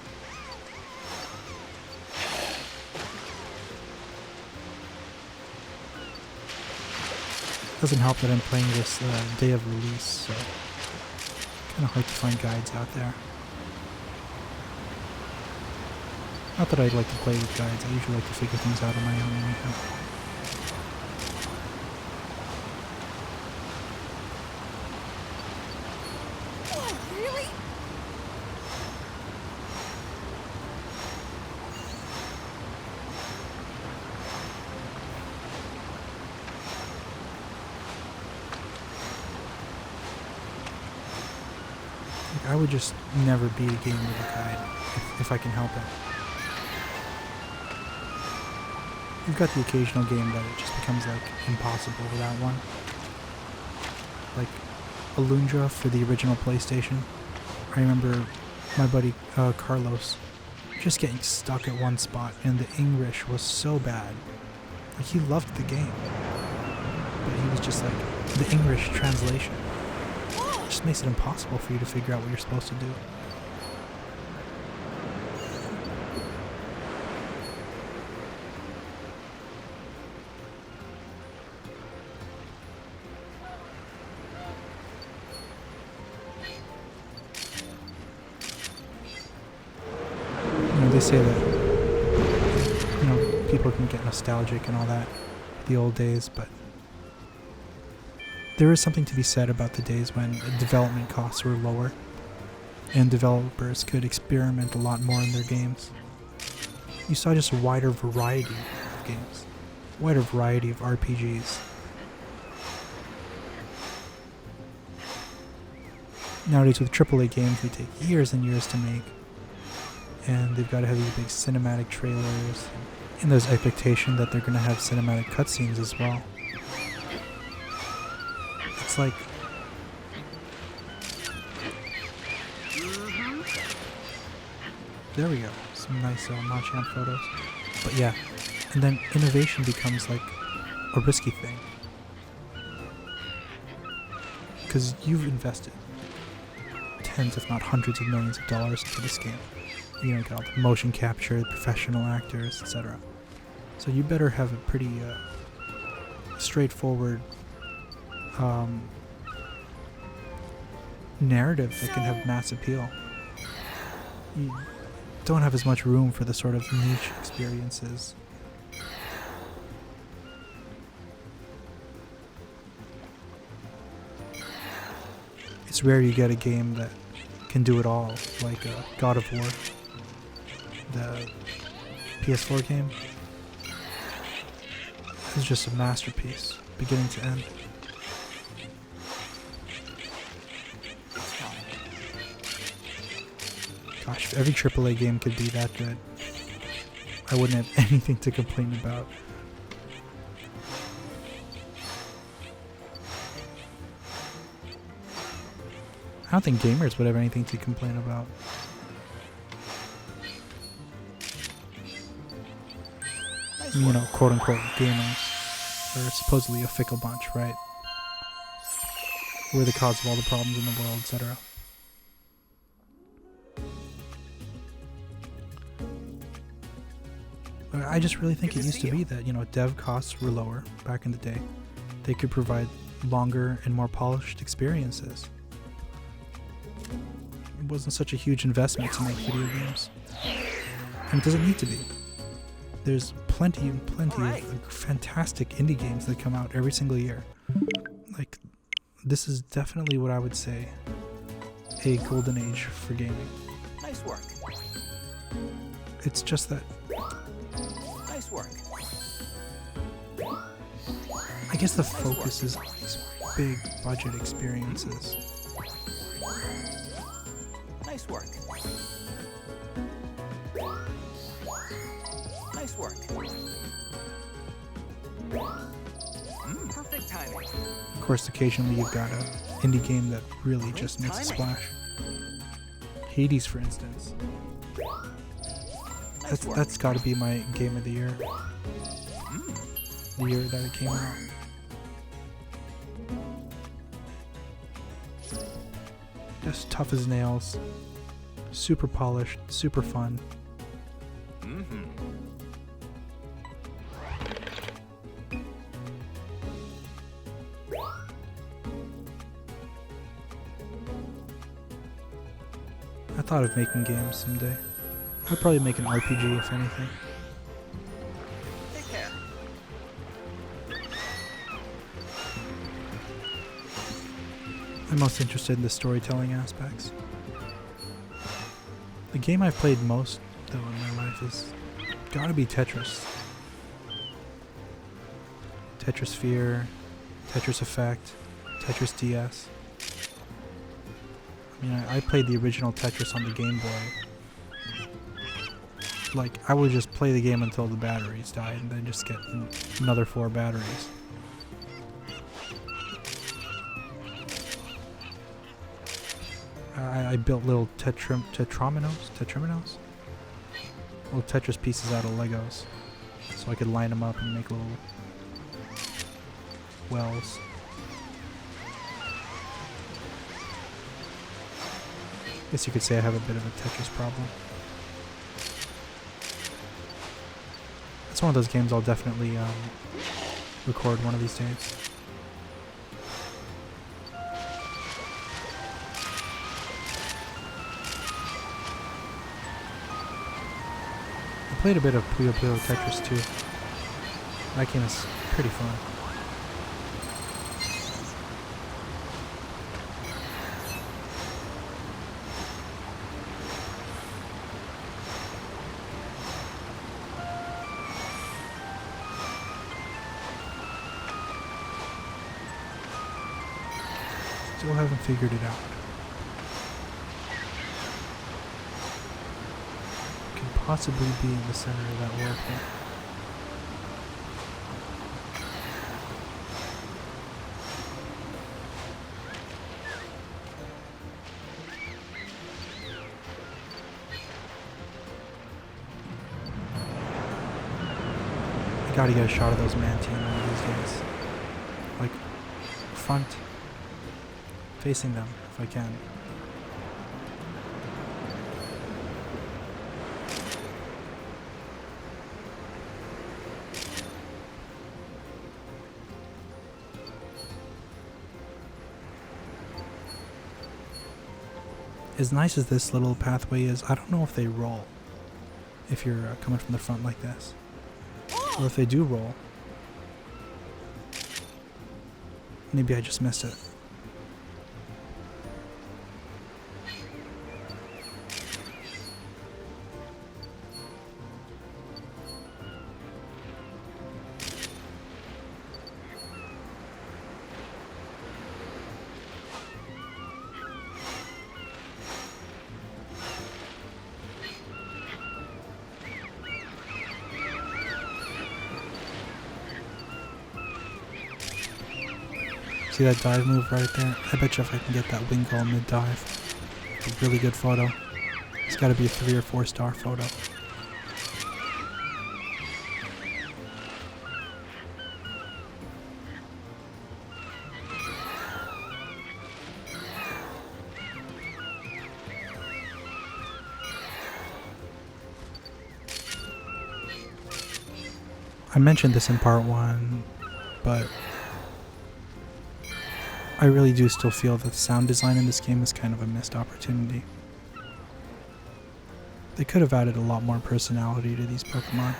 Doesn't help that I'm playing this day of release, so kind of hard to find guides out there. Not that I'd like to play with guides, I usually like to figure things out on my own anyhow. Oh, really? Like, I would just never beat a game with a guide, if I can help it. You've got the occasional game that it just becomes like impossible without one. Like Alundra for the original PlayStation. I remember my buddy Carlos just getting stuck at one spot and the English was so bad. Like he loved the game. But he was just like, the English translation just makes it impossible for you to figure out what you're supposed to do. They say that, you know, people can get nostalgic and all that, the old days, but there is something to be said about the days when development costs were lower and developers could experiment a lot more in their games. You saw just a wider variety of games, a wider variety of RPGs. Nowadays with AAA games, they take years and years to make. And they've got to have these big cinematic trailers, and there's expectation that they're going to have cinematic cutscenes as well. It's like... There we go, some nice Machamp photos. But yeah, and then innovation becomes like a risky thing. Because you've invested tens if not hundreds of millions of dollars into this game. You know, got all the motion capture, the professional actors, etc. So you better have a pretty straightforward narrative that can have mass appeal. You don't have as much room for the sort of niche experiences. It's rare you get a game that can do it all, like God of War. The PS4 game is just a masterpiece, beginning to end. Gosh, if every AAA game could be that good, I wouldn't have anything to complain about. I don't think gamers would have anything to complain about. You know, quote-unquote gamers. They're supposedly a fickle bunch, right? We're the cause of all the problems in the world, etc. But I just really think Good it to used see to be you. that, you know, dev costs were lower back in the day. They could provide longer and more polished experiences. It wasn't such a huge investment to make video games. And it doesn't need to be. There's plenty Alright. of fantastic indie games that come out every single year. Like, this is definitely what I would say a golden age for gaming. Nice work. It's just that Nice work. I guess the focus is on these big budget experiences. Nice work. Nice work. Perfect timing. Of course, occasionally you've got an indie game that really Great just makes a timing. splash. Hades, for instance. Nice work. That's got to be my game of the year. The year that it came out. Just tough as nails. Super polished, super fun. I thought of making games someday. I'd probably make an RPG if anything. Take care. I'm most interested in the storytelling aspects. The game I've played most, though, in my life is gotta be Tetris. Tetris Sphere, Tetris Effect, Tetris DS. I mean, I played the original Tetris on the Game Boy. Like, I would just play the game until the batteries died and then just get another 4 batteries. I built little tetrominoes? Little Tetris pieces out of Legos. So I could line them up and make little wells. Guess you could say I have a bit of a Tetris problem. It's one of those games I'll definitely record one of these days. I played a bit of Puyo Puyo Tetris too. That game is pretty fun. Still haven't figured it out. Could possibly be in the center of that world there. I gotta get a shot of those Manti one of these days. Like, front. Facing them, if I can. As nice as this little pathway is, I don't know if they roll. If you're coming from the front like this. Or if they do roll. Maybe I just missed it. See that dive move right there? I bet you if I can get that wing call mid-dive, a really good photo. It's gotta be a 3 or 4 star photo. I mentioned this in part 1, but I really do still feel that the sound design in this game is kind of a missed opportunity. They could have added a lot more personality to these Pokemon.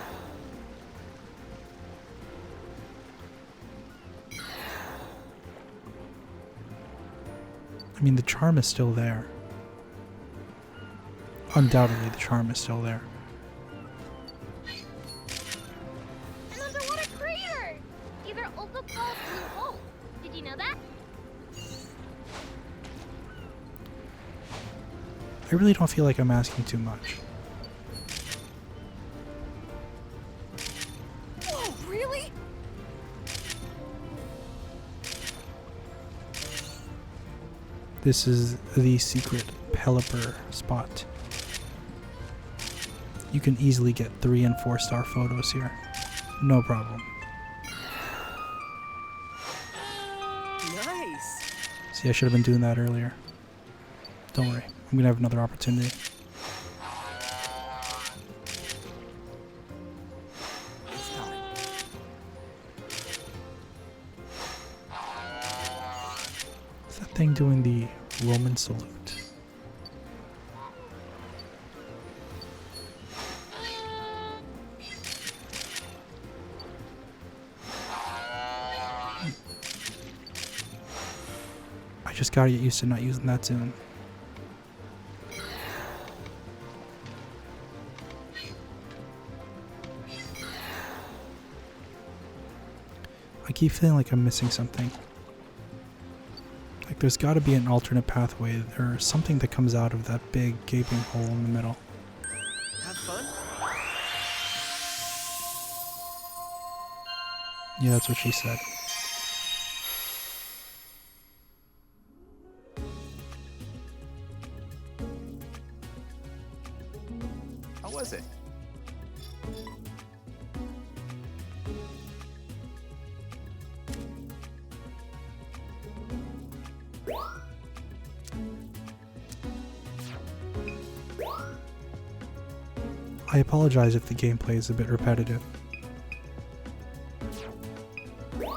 I mean, the charm is still there. Undoubtedly, the charm is still there. An underwater crater! These are also called blue holes. Did you know that? I really don't feel like I'm asking too much. Whoa, really? This is the secret Pelipper spot. You can easily get 3 and 4 star photos here. No problem. Nice. See, I should have been doing that earlier. Don't worry, I'm gonna have another opportunity. It's time. Is that thing doing the Roman salute? I just gotta get used to not using that soon. I keep feeling like I'm missing something. Like there's gotta be an alternate pathway or something that comes out of that big gaping hole in the middle. Have fun? Yeah, that's what she said. How was it? I apologize if the gameplay is a bit repetitive.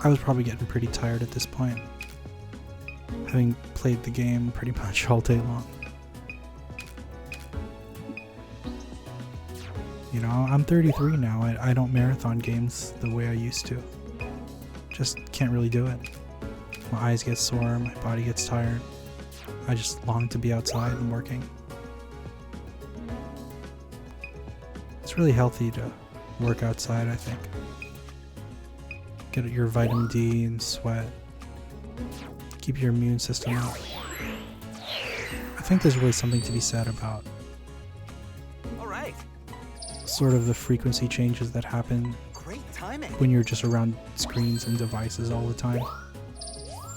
I was probably getting pretty tired at this point, having played the game pretty much all day long. You know, I'm 33 now. I don't marathon games the way I used to. Just can't really do it. My eyes get sore, my body gets tired. I just long to be outside and working. It's really healthy to work outside, I think. Get your vitamin D and sweat. Keep your immune system up. I think there's really something to be said about All right. sort of the frequency changes that happen Great timing. when you're just around screens and devices all the time.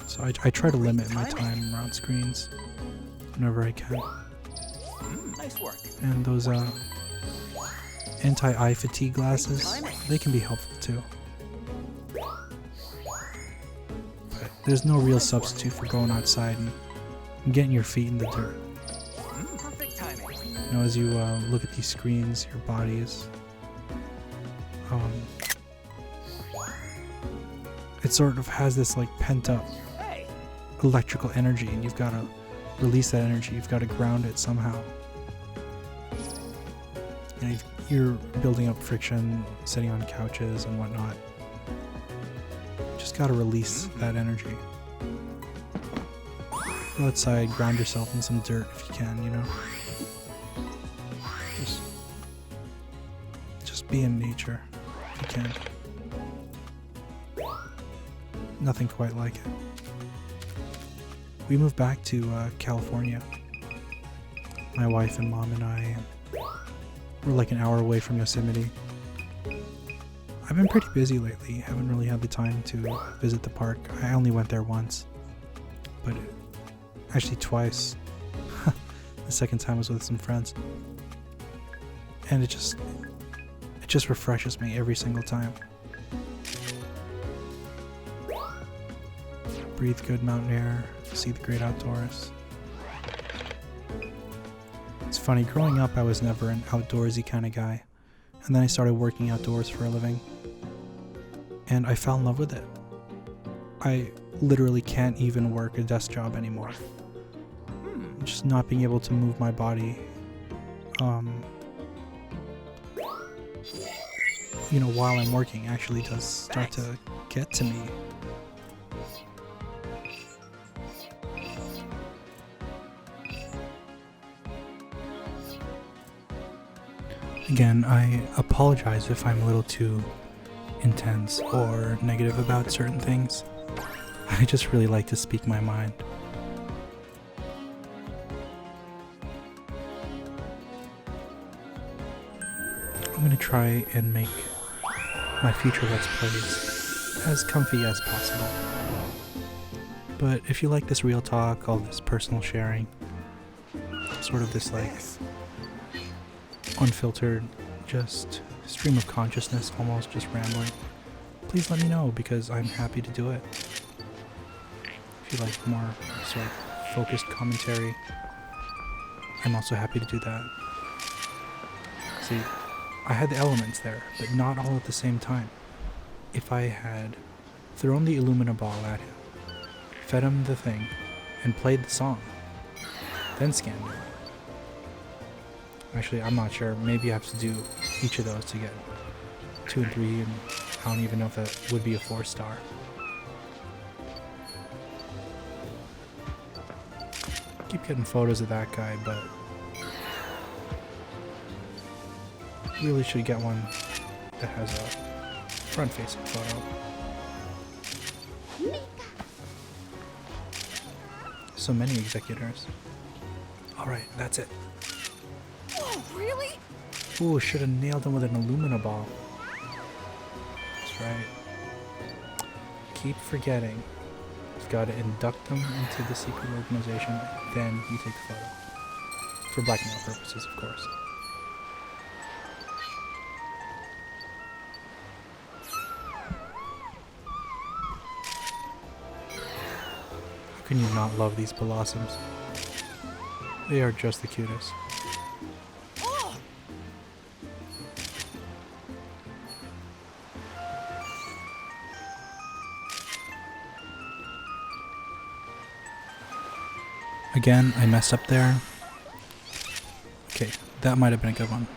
So I try to limit my time around screens whenever I can. Nice work. And those anti-eye fatigue glasses, they can be helpful too. But there's no real substitute for going outside and getting your feet in the dirt. Perfect timing. You know, as you look at these screens, your body is it sort of has this like pent up Hey. electrical energy, and you've got to release that energy. You've got to ground it somehow. You know, you're building up friction, sitting on couches and whatnot. Just got to release that energy. Go outside, ground yourself in some dirt if you can, you know. Just be in nature if you can. Nothing quite like it. We moved back to California. My wife and mom and I. We're like an hour away from Yosemite. I've been pretty busy lately. Haven't really had the time to visit the park. I only went there once. But actually twice. The second time was with some friends. And it just refreshes me every single time. Breathe good mountain air, see the great outdoors. It's funny, growing up I was never an outdoorsy kind of guy, and then I started working outdoors for a living. and I fell in love with it. I literally can't even work a desk job anymore. Just not being able to move my body, you know, while I'm working actually does start to get to me. Again, I apologize if I'm a little too intense or negative about certain things. I just really like to speak my mind. I'm gonna try and make my future Let's Plays as comfy as possible. But if you like this real talk, all this personal sharing, sort of this like unfiltered, just stream of consciousness, almost just rambling, please let me know because I'm happy to do it. If you like more sort of focused commentary, I'm also happy to do that. See, I had the elements there, but not all at the same time. If I had thrown the Illumina ball at him, fed him the thing, and played the song, then scanned him. Actually, I'm not sure. Maybe I have to do each of those to get 2 and 3, and I don't even know if that would be a 4-star. Keep getting photos of that guy, but really should get one that has a front-facing photo. So many executors. Alright, that's it. Oh, really? Ooh, should have nailed him with an Illumina ball. That's right. Keep forgetting. You've got to induct them into the secret organization, then you take the photo. For blackmail purposes, of course. How can you not love these blossoms? They are just the cutest. Oh! Again, I messed up there. Okay, that might have been a good one.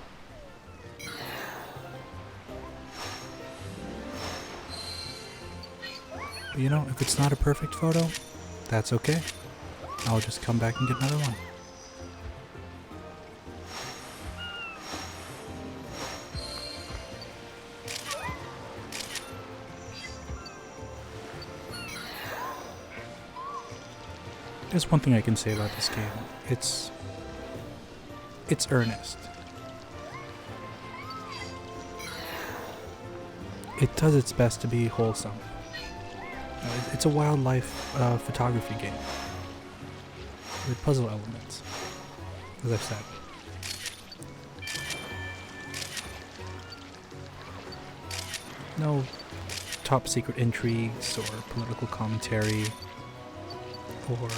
But you know, if it's not a perfect photo, that's okay. I'll just come back and get another one. There's one thing I can say about this game. It's earnest. It does its best to be wholesome. It's a wildlife photography game with puzzle elements, as I've said. No top secret intrigues or political commentary, or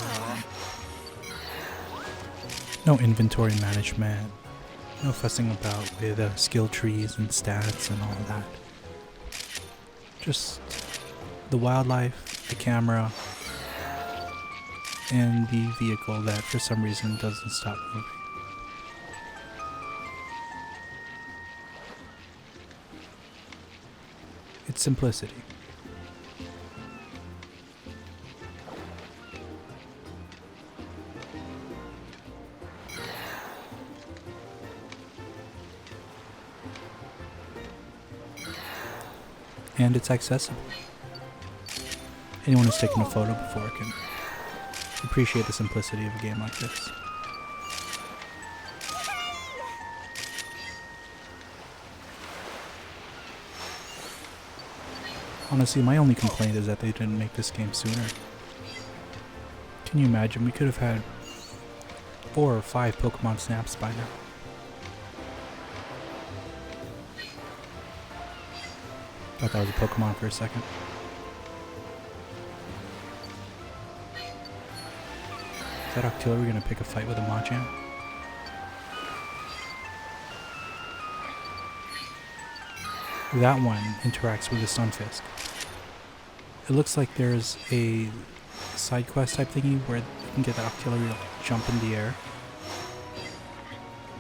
no inventory management, no fussing about with skill trees and stats and all of that. Just the wildlife, the camera, and the vehicle that for some reason doesn't stop moving. It's simplicity. And it's accessible. Anyone who's taken a photo before can appreciate the simplicity of a game like this. Honestly, my only complaint is that they didn't make this game sooner. Can you imagine? We could have had 4 or 5 Pokemon Snaps by now. Thought that was a Pokemon for a second. Is that Octillery gonna pick a fight with a Machamp? That one interacts with the Stunfisk. It looks like there's a side quest type thingy where you can get the artillery to jump in the air.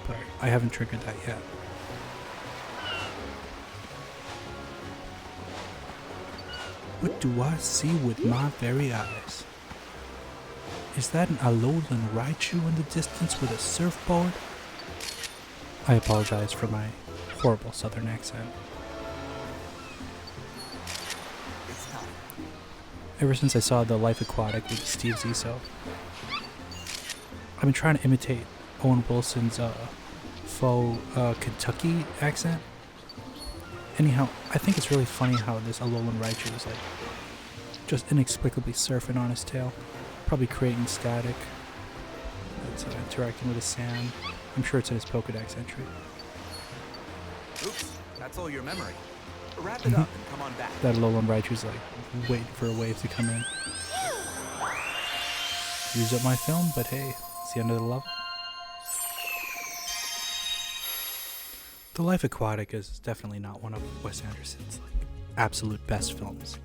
But I haven't triggered that yet. What do I see with my very eyes? Is that an Alolan Raichu in the distance with a surfboard? I apologize for my horrible southern accent. It's time. Ever since I saw The Life Aquatic with Steve Zissou, I've been trying to imitate Owen Wilson's faux Kentucky accent. Anyhow, I think it's really funny how this Alolan Raichu is like just inexplicably surfing on his tail, probably creating static that's interacting with the sand. I'm sure it's in his Pokedex entry. Oops, that's all your memory. Wrap it up and come on back. That Alolan Raichu's like waiting for a wave to come in. Use up my film, but hey, it's the end of the level. The Life Aquatic is definitely not one of Wes Anderson's like absolute best films,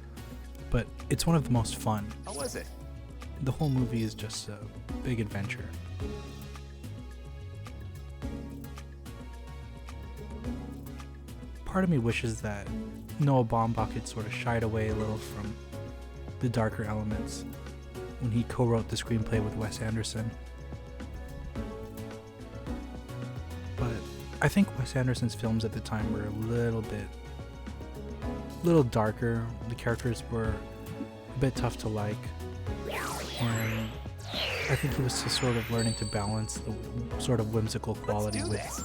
but it's one of the most fun. How was it? The whole movie is just a big adventure. Part of me wishes that Noah Baumbach had sort of shied away a little from the darker elements when he co-wrote the screenplay with Wes Anderson. But I think Wes Anderson's films at the time were a little darker. The characters were a bit tough to like, and I think he was just sort of learning to balance the sort of whimsical quality Let's do with this.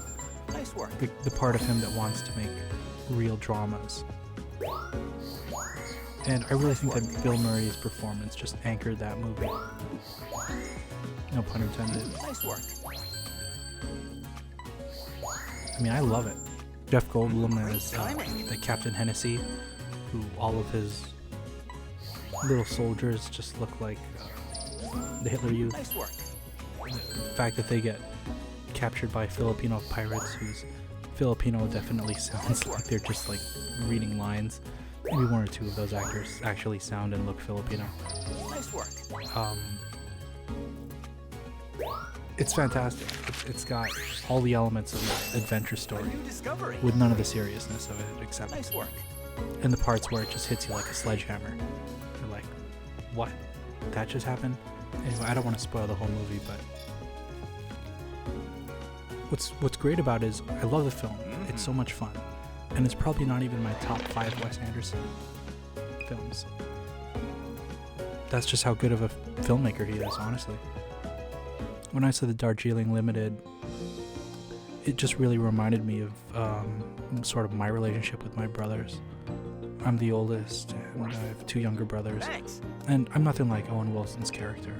Nice work. the part of him that wants to make real dramas. And I really think that Bill Murray's performance just anchored that movie. No pun intended. Nice work. I mean, I love it. Jeff Goldblum as the Captain Hennessy, who all of his little soldiers just look like the Hitler Youth. Nice work. The fact that they get captured by Filipino pirates whose Filipino definitely sounds like they're just like reading lines. Maybe one or two of those actors actually sound and look Filipino. Nice work. It's fantastic. It's got all the elements of an adventure story New discovery. with none of the seriousness of it, except Nice work. in the parts where it just hits you like a sledgehammer. You're like, what? That just happened? Anyway, I don't want to spoil the whole movie, but what's great about it is I love the film. It's so much fun. And it's probably not even my top 5 Wes Anderson films. That's just how good of a filmmaker he is, honestly. When I saw the Darjeeling Limited, it just really reminded me of sort of my relationship with my brothers. I'm the oldest, and I have 2 younger brothers. Thanks. And I'm nothing like Owen Wilson's character,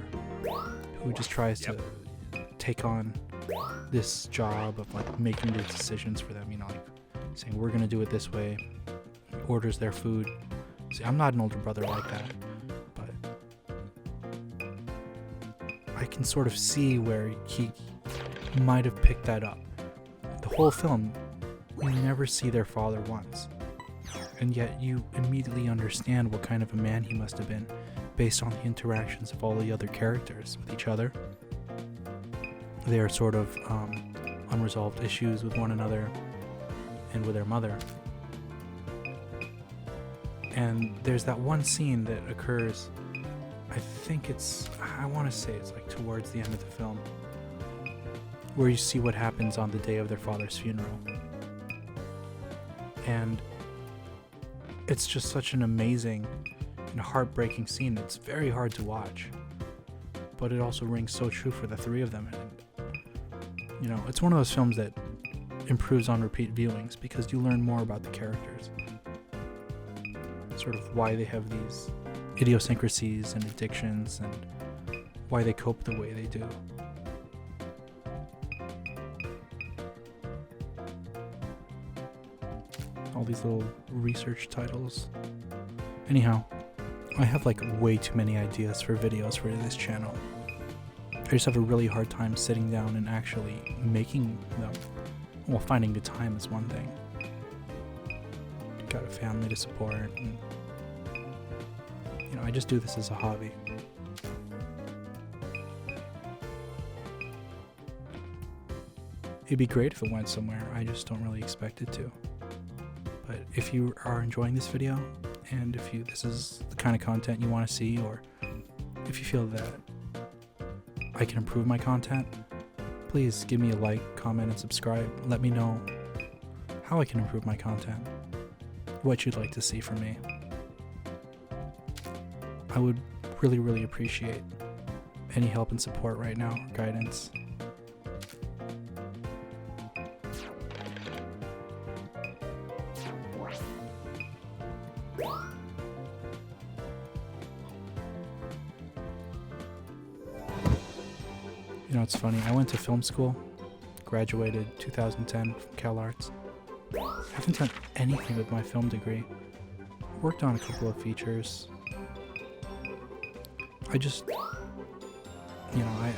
who just tries to take on this job of like making the decisions for them, you know, like saying we're gonna do it this way, orders their food. See, I'm not an older brother like that, but I can sort of see where he might have picked that up. The whole film, we never see their father once, and yet you immediately understand what kind of a man he must have been based on the interactions of all the other characters with each other. Their sort of unresolved issues with one another and with their mother. And there's that one scene that occurs, I want to say it's like towards the end of the film, where you see what happens on the day of their father's funeral. And it's just such an amazing and heartbreaking scene. It's very hard to watch, but it also rings so true for the 3 of them. And, you know, it's one of those films that improves on repeat viewings because you learn more about the characters, sort of why they have these idiosyncrasies and addictions and why they cope the way they do. All these little research titles. Anyhow, I have like way too many ideas for videos for this channel. I just have a really hard time sitting down and actually making them. Well, finding the time is one thing. Got a family to support, and know, I just do this as a hobby. It'd be great if it went somewhere, I just don't really expect it to. But if you are enjoying this video, and if this is the kind of content you want to see, or if you feel that I can improve my content, please give me a like, comment, and subscribe. Let me know how I can improve my content, what you'd like to see from me. I would really, really appreciate any help and support right now, or guidance. You know, it's funny, I went to film school, graduated 2010 from Cal Arts. I haven't done anything with my film degree. Worked on a couple of features. I just, you know,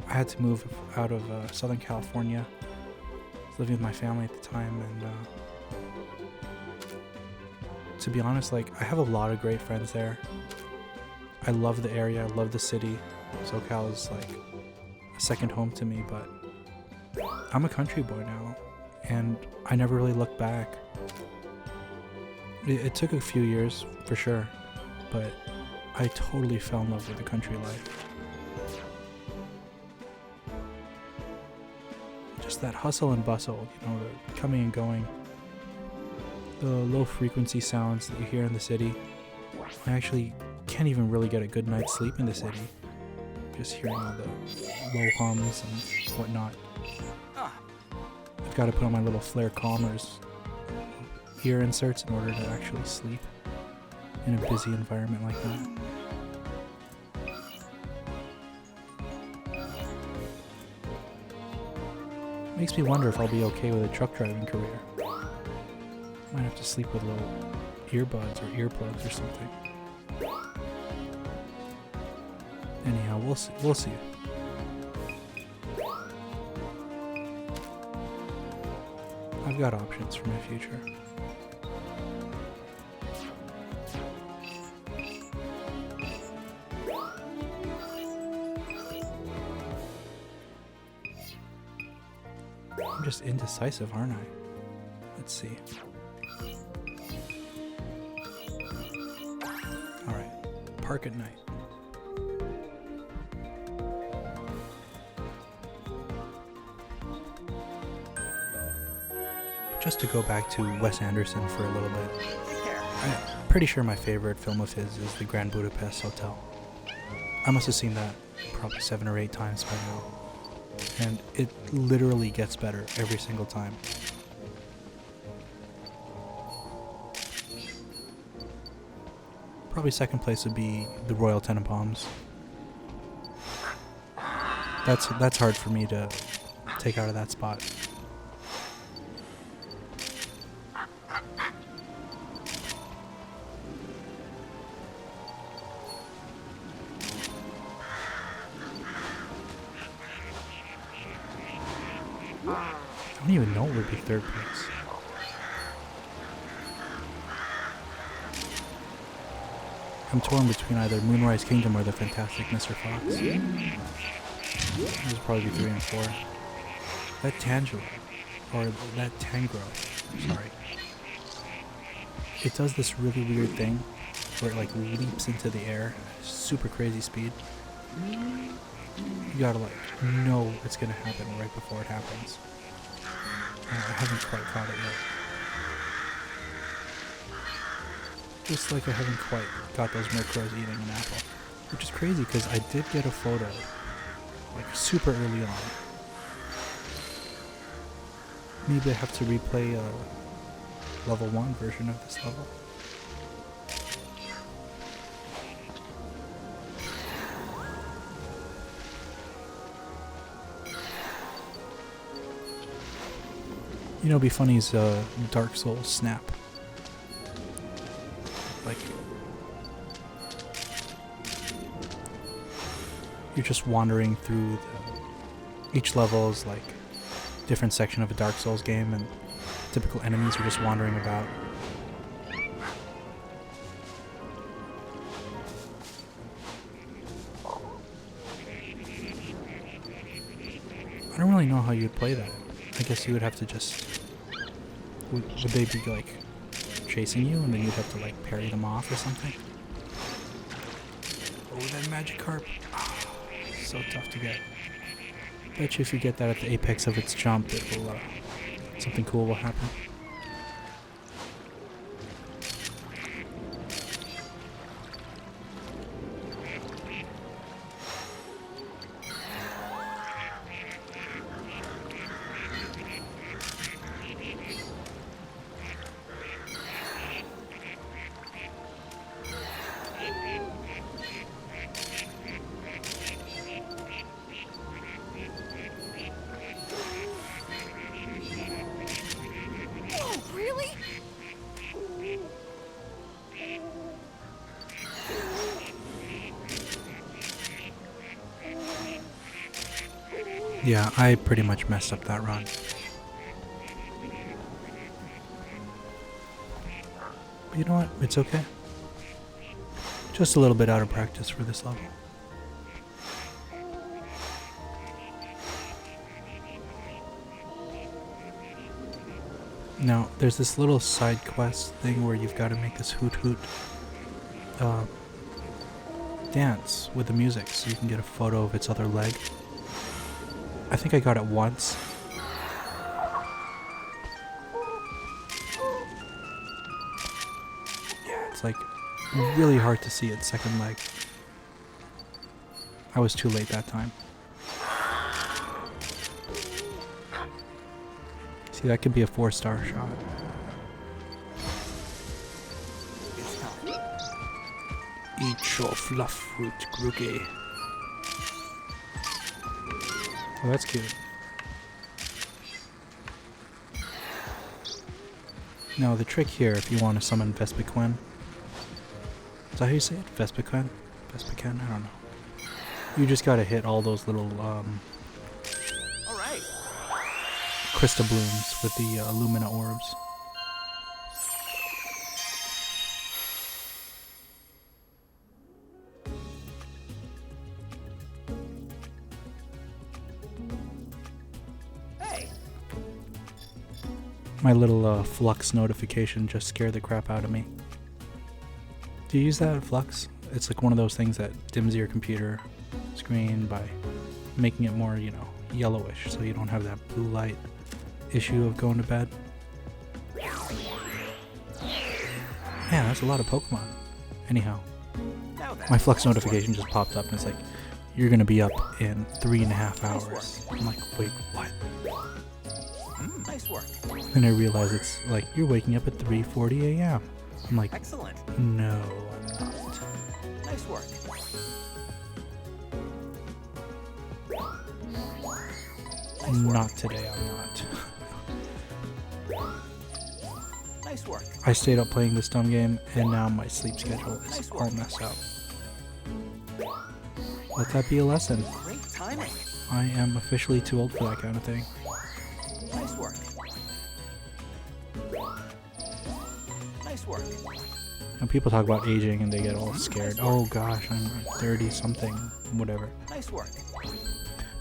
I had to move out of Southern California. I was living with my family at the time, and to be honest, like, I have a lot of great friends there. I love the area, I love the city. SoCal is like a second home to me, but I'm a country boy now, and I never really looked back. It took a few years, for sure, but I totally fell in love with the country life. Just that hustle and bustle, you know, the coming and going, the low frequency sounds that you hear in the city. I actually can't even really get a good night's sleep in the city, just hearing all the low hums and whatnot. I've got to put on my little Flare Calmers ear inserts in order to actually sleep in a busy environment like that. Makes me wonder if I'll be okay with a truck driving career. Might have to sleep with little earbuds or earplugs or something. Anyhow, we'll see. I've got options for my future. I'm just indecisive, aren't I? Let's see. Alright, park at night. Just to go back to Wes Anderson for a little bit, I'm pretty sure my favorite film of his is The Grand Budapest Hotel. I must have seen that probably 7 or 8 times by now, and it literally gets better every single time. Probably second place would be The Royal Tenenbaums. That's hard for me to take out of that spot. I don't even know what would be third place. I'm torn between either Moonrise Kingdom or The Fantastic Mr. Fox. This would probably be 3 and 4. That Tangelo, or that Tangro, sorry. It does this really weird thing where it like leaps into the air at super crazy speed. You gotta like know it's gonna happen right before it happens. I haven't quite caught it yet. Just like I haven't quite got those murkrows eating an apple. Which is crazy because I did get a photo like super early on. Maybe I have to replay a level 1 version of this level. You know, it'd be funny is Dark Souls Snap. Like, you're just wandering through each level is like different section of a Dark Souls game, and typical enemies are just wandering about. I don't really know how you'd play that. I guess you would have to just... Would they be, like, chasing you, and then you'd have to, like, parry them off or something? Oh, that magic carp. Oh, so tough to get. Bet you if you get that at the apex of its jump, it will, something cool will happen. Yeah, I pretty much messed up that run. But you know what? It's okay. Just a little bit out of practice for this level. Now, there's this little side quest thing where you've got to make this hoot hoot dance with the music so you can get a photo of its other leg. I think I got it once. Yeah, it's like really hard to see its second leg. I was too late that time. See, that could be a 4-star shot. It's time. Eat your fluff fruit, Grookey. Oh, that's cute. Now, the trick here, if you want to summon Vespiquen... Is that how you say it? Vespiquen? Vespiquen? I don't know. You just gotta hit all those little, All right. crystal blooms with the Lumina orbs. Hey. My little Flux notification just scared the crap out of me. Do you use that, Flux? It's like one of those things that dims your computer screen by making it more, you know, yellowish, so you don't have that blue light issue of going to bed. Man, that's a lot of Pokemon. Anyhow, Now then. my Flux notification just popped up and it's like, you're gonna be up in 3.5 hours. I'm like, wait, what? Nice work. Then I realize it's like, you're waking up at 3:40 a.m. I'm like, Excellent. no, I'm not. Nice work. Nice work. Not today, I'm not. Nice work. I stayed up playing this dumb game, and now my sleep schedule is all messed up. Let that be a lesson. Great timing. I am officially too old for that kind of thing. Nice work. Nice work. And people talk about aging and they get all scared. Oh gosh, I'm 30 something, whatever. Nice work.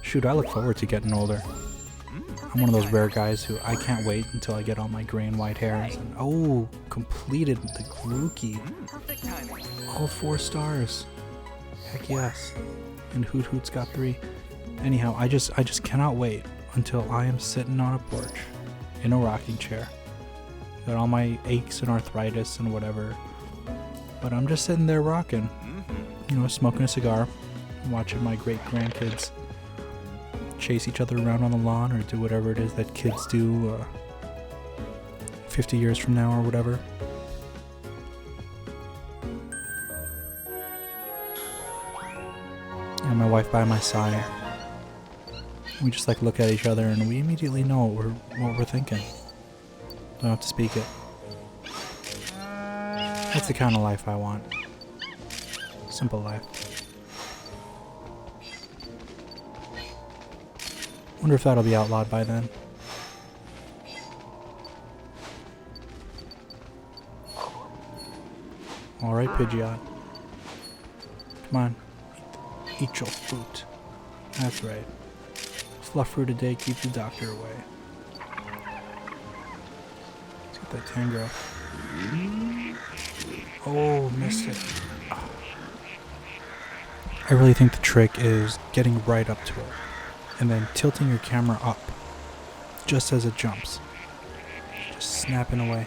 Shoot, I look forward to getting older. I'm one of those rare guys who I can't wait until I get all my gray and white hairs. And, oh, completed the Grookey. Perfect timing. All 4 stars. Heck yes. And Hoot Hoot's got 3. Anyhow, I just cannot wait until I am sitting on a porch in a rocking chair. Got all my aches and arthritis and whatever. But I'm just sitting there rocking. You know, smoking a cigar, watching my great grandkids chase each other around on the lawn or do whatever it is that kids do 50 years from now or whatever. And my wife by my side. We just like look at each other and we immediately know what we're thinking. Don't have to speak it. That's the kind of life I want. Simple life. Wonder if that'll be outlawed by then. Alright, Pidgeot. Come on. Eat your fruit. That's right. fluff fruit a day keeps the doctor away. Let's get that tango. Oh, missed it. I really think the trick is getting right up to it and then tilting your camera up just as it jumps. Just snapping away.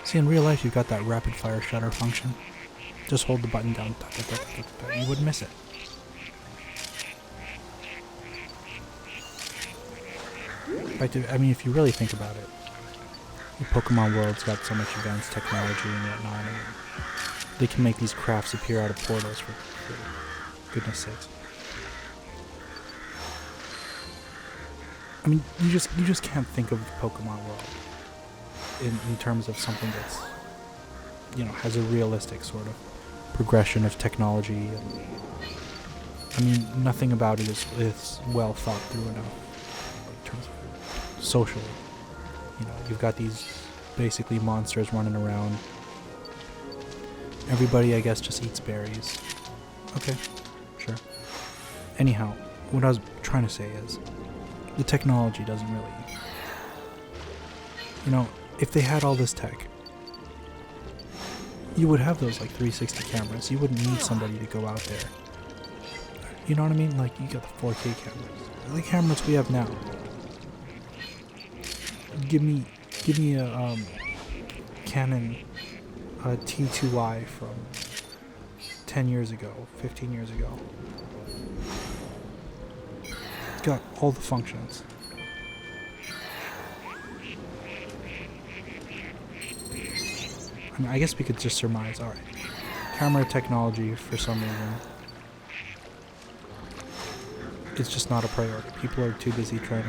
See, in real life, you've got that rapid fire shutter function. Just hold the button down. You wouldn't miss it. In fact, I mean, if you really think about it, the Pokemon world's got so much advanced technology and whatnot, and they can make these crafts appear out of portals for goodness sakes. I mean, you just can't think of the Pokemon world in terms of something that's, you know, has a realistic sort of progression of technology. And I mean, nothing about it is well thought through enough in terms of socially. You know, you've got these basically monsters running around. Everybody, I guess, just eats berries. Okay, sure. Anyhow, what I was trying to say is, the technology doesn't really... You know, if they had all this tech, you would have those, like, 360 cameras. You wouldn't need somebody to go out there. You know what I mean? Like, you got the 4K cameras. The cameras we have now. Give me a Canon T2i from 10 years ago, 15 years ago. It's got all the functions. I mean, I guess we could just surmise, alright, camera technology for some reason, it's just not a priority. People are too busy trying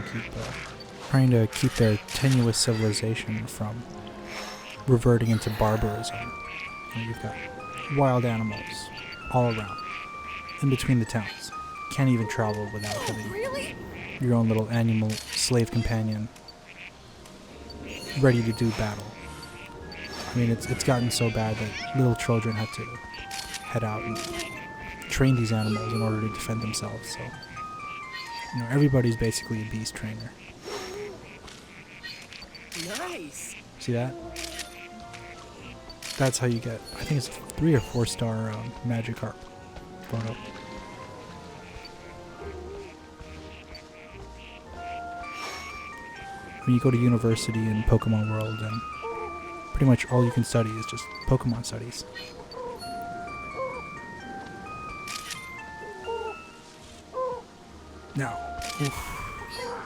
to keep their tenuous civilization from reverting into barbarism. You know, you've got wild animals all around, in between the towns. Can't even travel without having your own little animal slave companion ready to do battle. I mean, it's gotten so bad that little children have to head out and train these animals in order to defend themselves. So, you know, everybody's basically a beast trainer. Nice. See that? That's how you get, I think it's a 3 or 4 star Magikarp photo. When you go to university in Pokemon World, and pretty much all you can study is just Pokemon studies. Now, oof,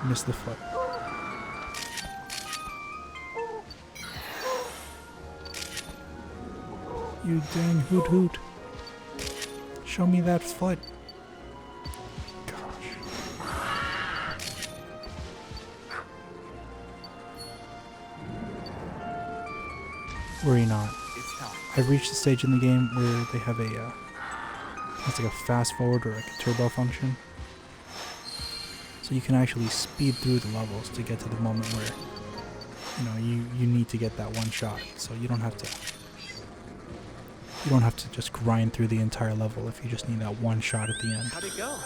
missed the foot. You dang hoot hoot. Show me that foot. Gosh. Worry not. It's time. I've reached the stage in the game where they have it's like a fast forward or like a turbo function. So you can actually speed through the levels to get to the moment where, you know, you need to get that one shot. So you don't have to just grind through the entire level if you just need that one shot at the end. How'd it go?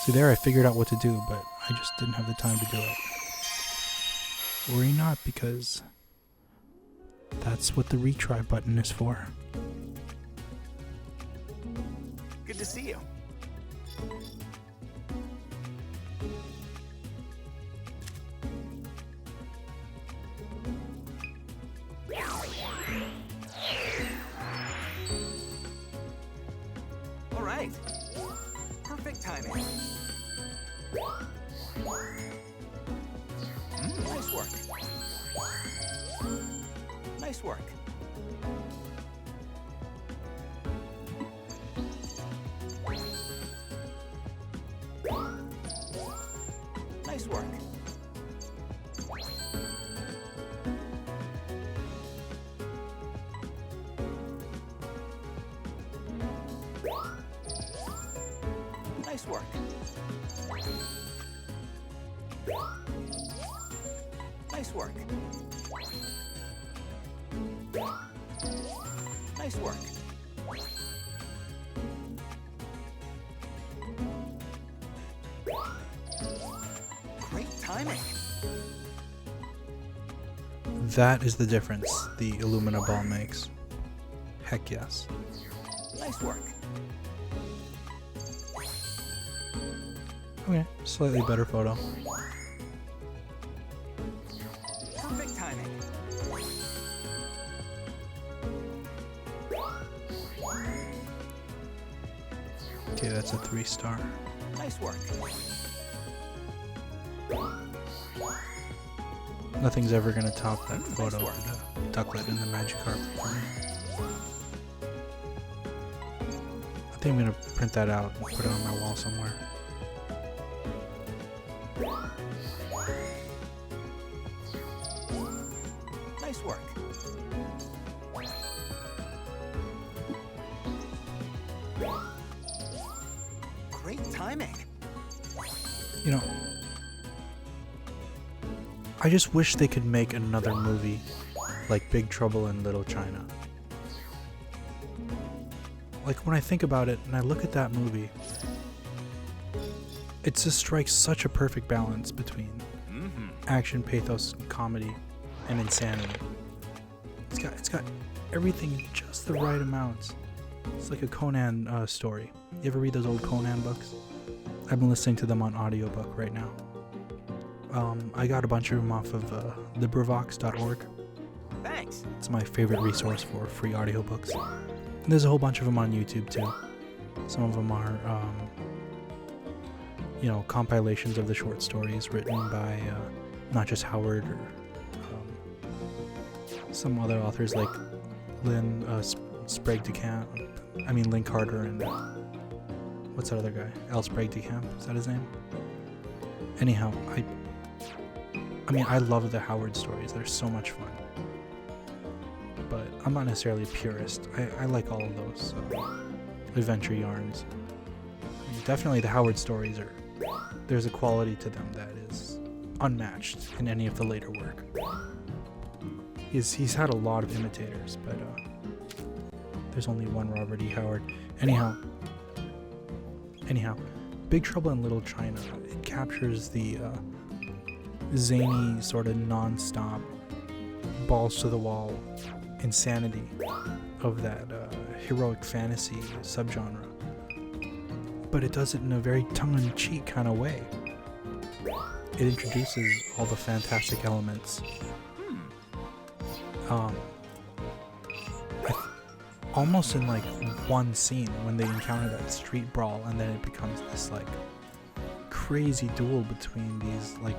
See, there I figured out what to do, but I just didn't have the time to do it. Worry not, because that's what the retry button is for. Good to see you. All right. Perfect timing. Nice work. Nice work. Nice work. Nice work. Nice work. Nice work. timing. That is the difference the Illumina ball makes. Heck yes. Nice work. Okay, slightly better photo. Perfect timing. Okay, that's a 3-star. Nice work. Nothing's ever gonna top that photo of the ducklet in the Magikarp for me. I think I'm gonna print that out and put it on my wall somewhere. Nice work. Great timing. You know, I just wish they could make another movie like Big Trouble in Little China. Like, when I think about it and I look at that movie, it just strikes such a perfect balance between action, pathos, comedy, and insanity. It's got everything in just the right amounts. It's like a Conan story. You ever read those old Conan books? I've been listening to them on audiobook right now. I got a bunch of them off of LibriVox.org. Thanks. It's my favorite resource for free audiobooks. And there's a whole bunch of them on YouTube too. Some of them are, compilations of the short stories written by not just Howard or some other authors like Lynn Sprague de Camp. I mean Lynn Carter and what's that other guy? L. Sprague de Camp. Is that his name? Anyhow, I love the Howard stories. They're so much fun. But I'm not necessarily a purist. I like all of those adventure yarns. Definitely the Howard stories there's a quality to them that is unmatched in any of the later work. He's had a lot of imitators, but there's only one Robert E. Howard. Anyhow, Big Trouble in Little China, it captures the zany, sort of non-stop, balls to the wall insanity of that heroic fantasy subgenre. But it does it in a very tongue-in-cheek kind of way. It introduces all the fantastic elements. Almost in like one scene when they encounter that street brawl, and then it becomes this like crazy duel between these like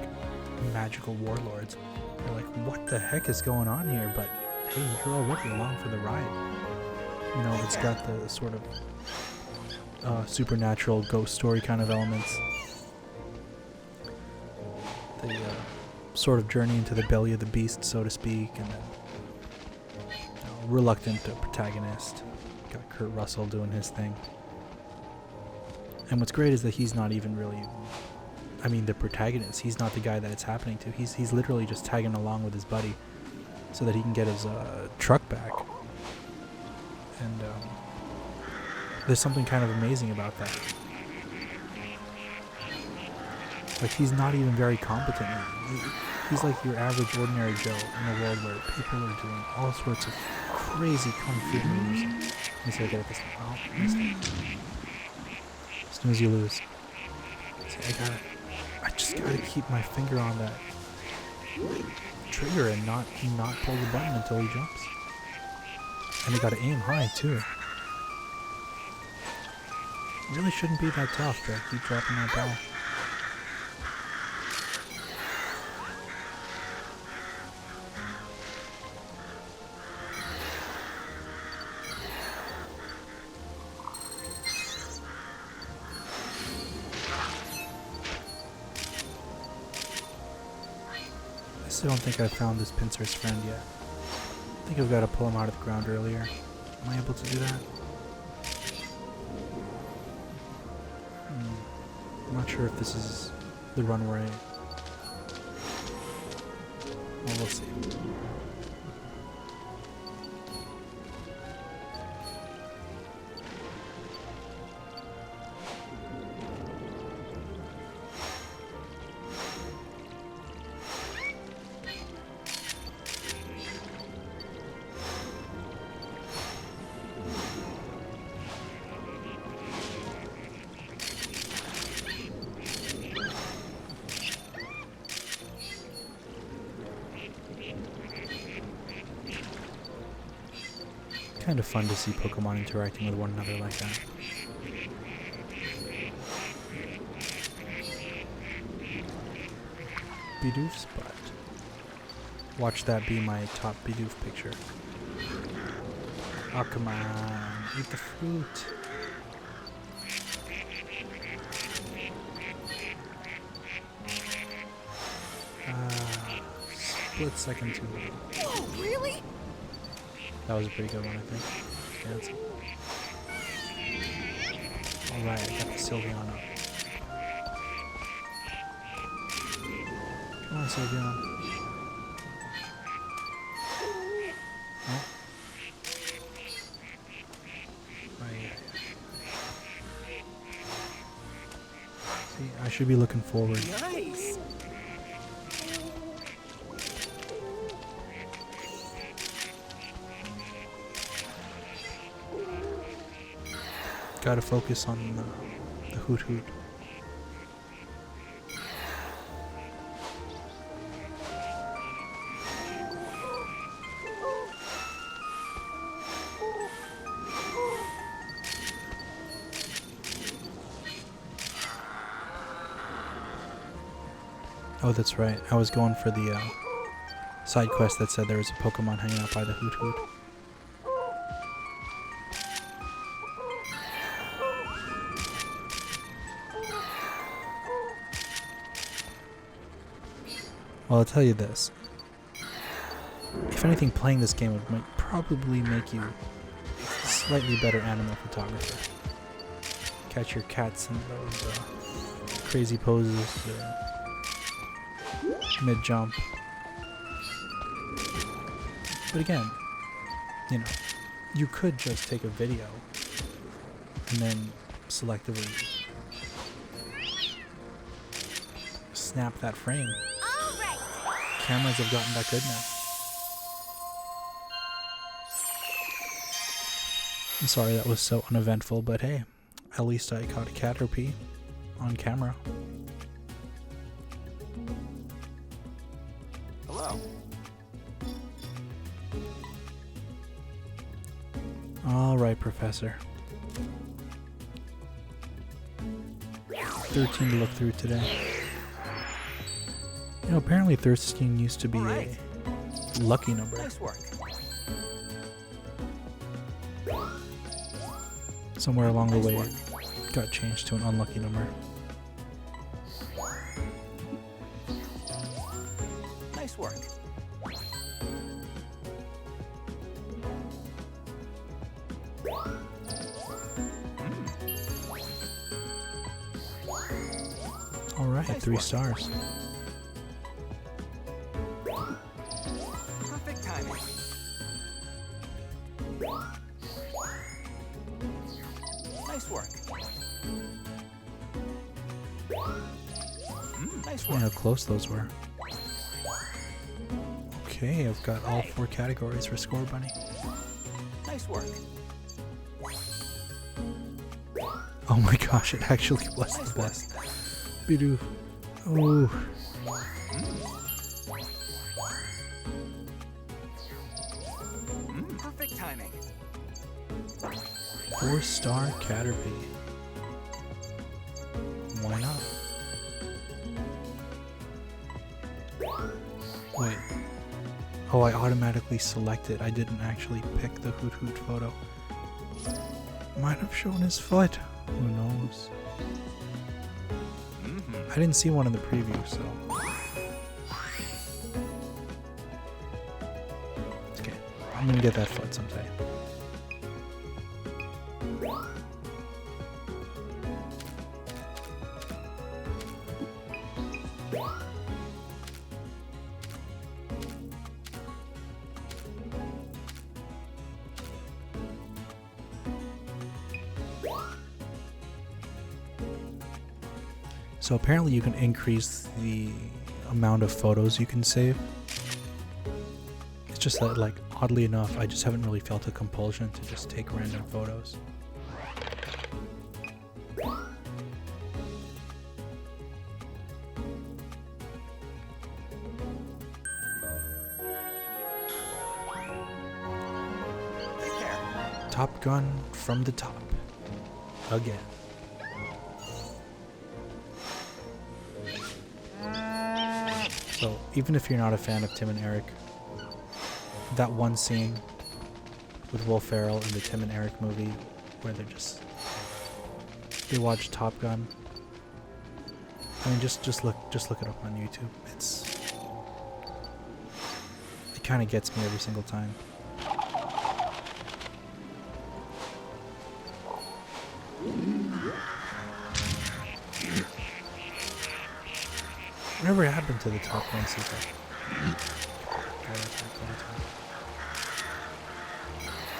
magical warlords. You're like, what the heck is going on here? But hey, you're already along for the ride. You know, it's got the sort of supernatural ghost story kind of elements. The sort of journey into the belly of the beast, so to speak, and then reluctant protagonist. Got Kurt Russell doing his thing. And what's great is that he's not even really, the protagonist. He's not the guy that it's happening to. He's literally just tagging along with his buddy so that he can get his truck back. And there's something kind of amazing about that. Like, he's not even very competent. He's like your average ordinary Joe in a world where people are doing all sorts of crazy kung fu moves. Let me see if I get it this time. Oh, missed it. As soon as you lose. See, I just gotta keep my finger on that trigger and not pull the button until he jumps. And you gotta aim high too. Really shouldn't be that tough to keep dropping that ball. I still don't think I've found this pincer's friend yet. I think I've got to pull him out of the ground earlier. Am I able to do that? I'm not sure if this is the run where well, we'll see. Kind of fun to see Pokemon interacting with one another like that. Bidoof's butt. Watch that be my top Bidoof picture. Oh, come on. Eat the fruit. Split second too late. Oh, really? That was a pretty good one, I think. Alright, I got the Sylveon up. Come on, Sylveon. Oh. Right. See, I should be looking forward. Nice. Gotta focus on the Hoot Hoot. Oh, that's right. I was going for the side quest that said there was a Pokemon hanging out by the Hoot Hoot. Well, I'll tell you this. If anything, playing this game might probably make you a slightly better animal photographer. Catch your cats in those crazy poses, mid-jump. But again, you know, you could just take a video and then selectively snap that frame. Cameras have gotten that good now. I'm sorry that was so uneventful, but hey, at least I caught a Caterpie on camera. Hello. Alright, Professor. 13 to look through today. You know, apparently 13 used to be a lucky number. Nice work. Somewhere along the way it got changed to an unlucky number. Nice work. Alright, Nice 3 work. stars. Perfect timing. Nice work. Nice See work. how close those were. Okay, I've got all 4 categories for Score Bunny. Nice work. Oh my gosh, it actually was Nice the work. best. Bidoof. Oh. Perfect timing. 4-star Caterpie. Why not? Wait. Oh, I automatically selected. I didn't actually pick the Hoot Hoot photo. Might have shown his foot. Who knows? I didn't see one in the preview, so. It's okay. I'm gonna get that foot someday. So apparently you can increase the amount of photos you can save. It's just that, like, oddly enough, I just haven't really felt a compulsion to just take random photos. Take care. Top Gun from the top. Again. So, even if you're not a fan of Tim and Eric, that one scene with Will Ferrell in the Tim and Eric movie where they watch Top Gun. I mean, just look it up on YouTube. It kind of gets me every single time. Whatever happened to the Top Gun sequel?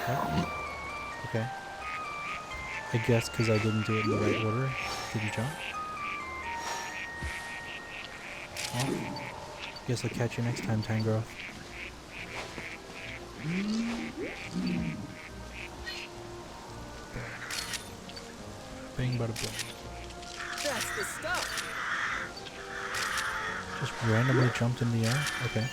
What? Okay. I guess because I didn't do it in the right order. Did you jump? Well, guess I'll catch you next time, Tangrowth. Bang, bada boom. That's the stuff. Just randomly jumped in the air? Okay.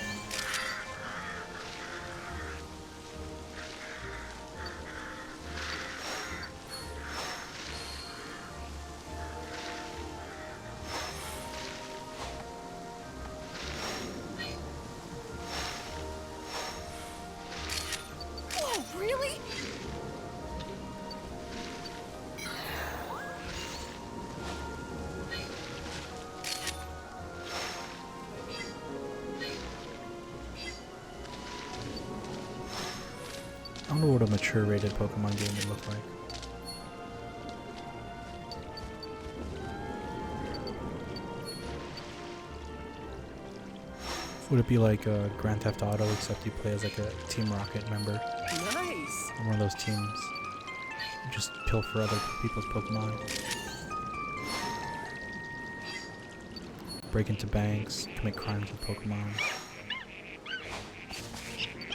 Whoa, really? I don't know what a mature rated Pokemon game would look like. Would it be like a Grand Theft Auto except you play as like a Team Rocket member? Nice. One of those teams. You just pilfer other people's Pokemon. Break into banks, commit crimes with Pokemon.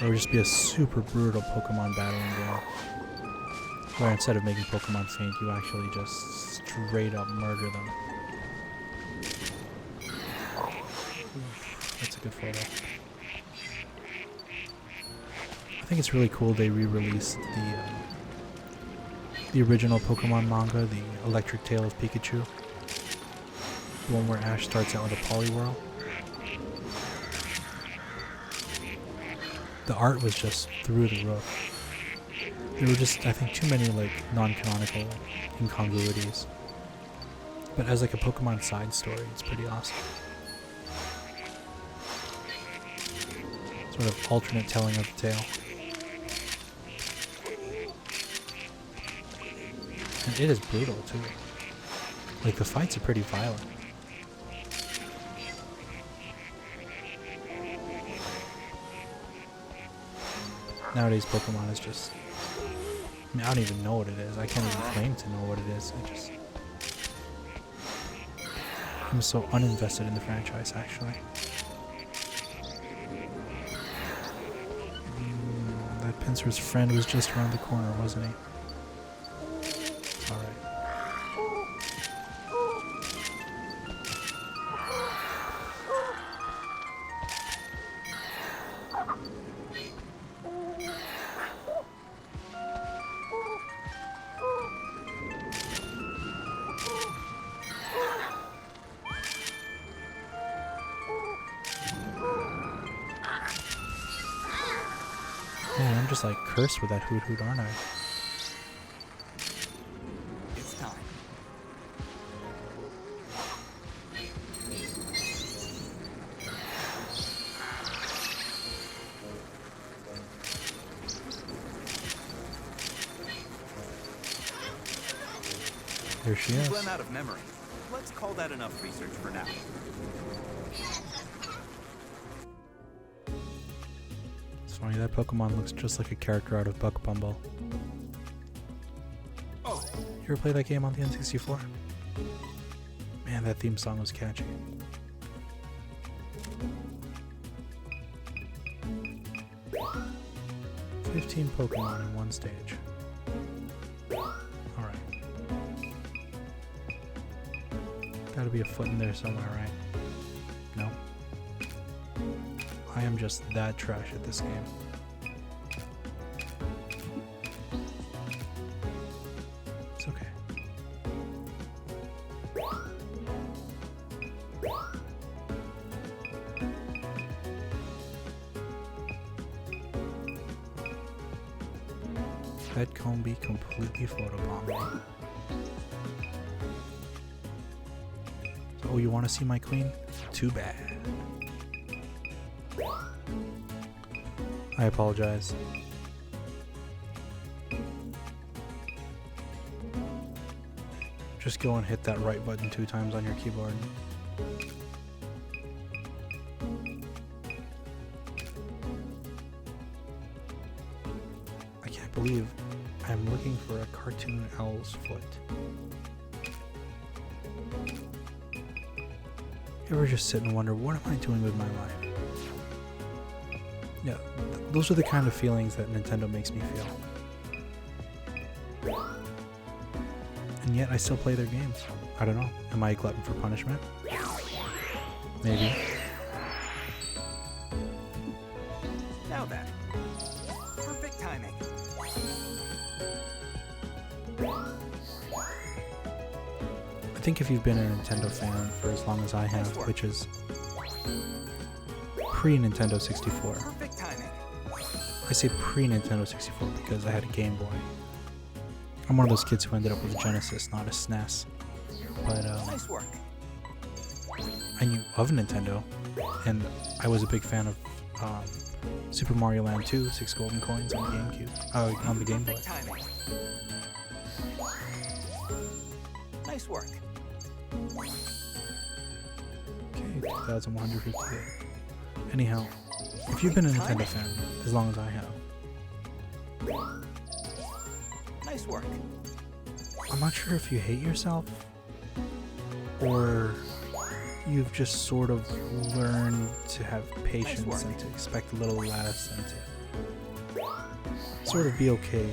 Or just be a super brutal Pokemon battling game. Where instead of making Pokemon faint, you actually just straight up murder them. That's a good photo. I think it's really cool they re-released the original Pokemon manga, the Electric Tale of Pikachu. The one where Ash starts out with a Poliwhirl. The art was just through the roof. There were just, I think, too many like non-canonical incongruities. But as like a Pokemon side story, it's pretty awesome. Sort of alternate telling of the tale. And it is brutal too. Like the fights are pretty violent. Nowadays Pokemon is just, I mean, I don't even know what it is. I can't even claim to know what it is. I'm so uninvested in the franchise actually. That Pinsir's friend was just around the corner, wasn't he? Alright. Man, I'm just like cursed with that hoot hoot, aren't I? It's time. There she You've is. run out of memory. Let's call that enough research for now. It's funny, that Pokemon looks just like a character out of Buck Bumble. Oh, You ever play that game on the N64? Man, that theme song was catchy. "15 Pokemon in one stage." Alright. Gotta be a foot in there somewhere, right? No? I am just that trash at this game. That Combi completely photobombed me. So, oh, you want to see my queen? Too bad. I apologize. Just go and hit that right button 2 times on your keyboard. I can't believe I'm looking for a cartoon owl's foot. You ever just sit and wonder, what am I doing with my life? Yeah, those are the kind of feelings that Nintendo makes me feel. And yet I still play their games. I don't know. Am I a glutton for punishment? Maybe. Now then. Perfect timing. I think if you've been a Nintendo fan for as long as I have, which is pre-Nintendo 64. Perfect timing. I say pre-Nintendo 64 because I had a Game Boy. I'm one of those kids who ended up with a Genesis, not a SNES. But Nice work. I knew of Nintendo, and I was a big fan of Super Mario Land 2, 6 golden coins on the GameCube, on the Game Boy. Perfect timing. Nice work. Okay, 2,158. Anyhow, if you've been a Nintendo fan as long as I have, Nice work. I'm not sure if you hate yourself or you've just sort of learned to have patience and to expect a little less and to sort of be okay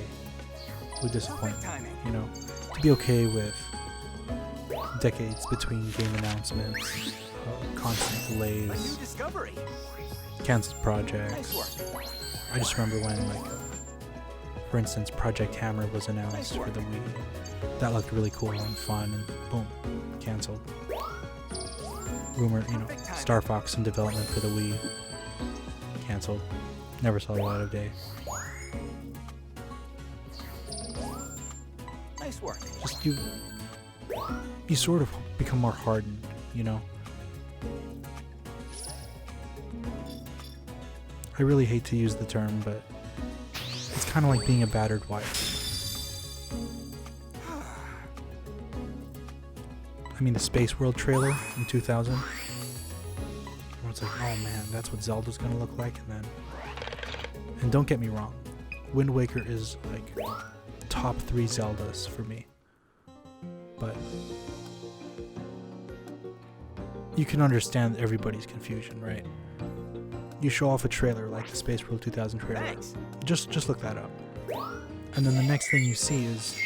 with disappointment, you know, to be okay with decades between game announcements, constant A delays, new discovery. cancelled Nice projects. work. I just remember when, like, for instance, Project Hammer was announced for the Wii. That looked really cool and fun, and boom, cancelled. Rumor, you know, Star Fox in development for the Wii, cancelled. Never saw the light of day. Nice work. Just you sort of become more hardened, you know. I really hate to use the term, but it's kind of like being a battered wife. I mean, the Space World trailer in 2000. Everyone's like, oh man, that's what Zelda's gonna look like, and don't get me wrong, Wind Waker is like top 3 Zeldas for me. But you can understand everybody's confusion, right? You show off a trailer like the Space World 2000 trailer. Thanks. Just look that up. And then the next thing you see is,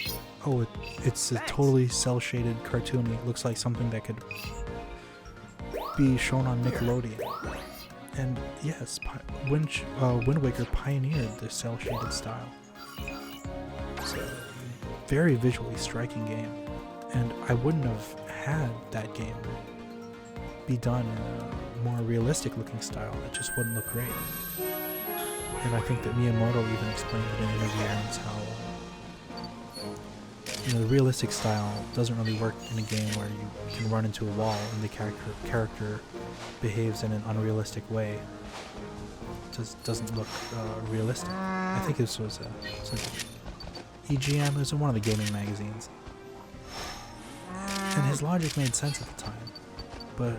oh, it's a totally cel-shaded cartoon. It looks like something that could be shown on Nickelodeon. And yes, Wind Waker pioneered the cel-shaded style. It's a very visually striking game. And I wouldn't have had that game be done in a more realistic looking style. It just wouldn't look great. And I think that Miyamoto even explained it in interviews how the realistic style doesn't really work in a game where you can run into a wall and the character behaves in an unrealistic way. It just doesn't look realistic. I think this was EGM. It was in one of the gaming magazines. And his logic made sense at the time. But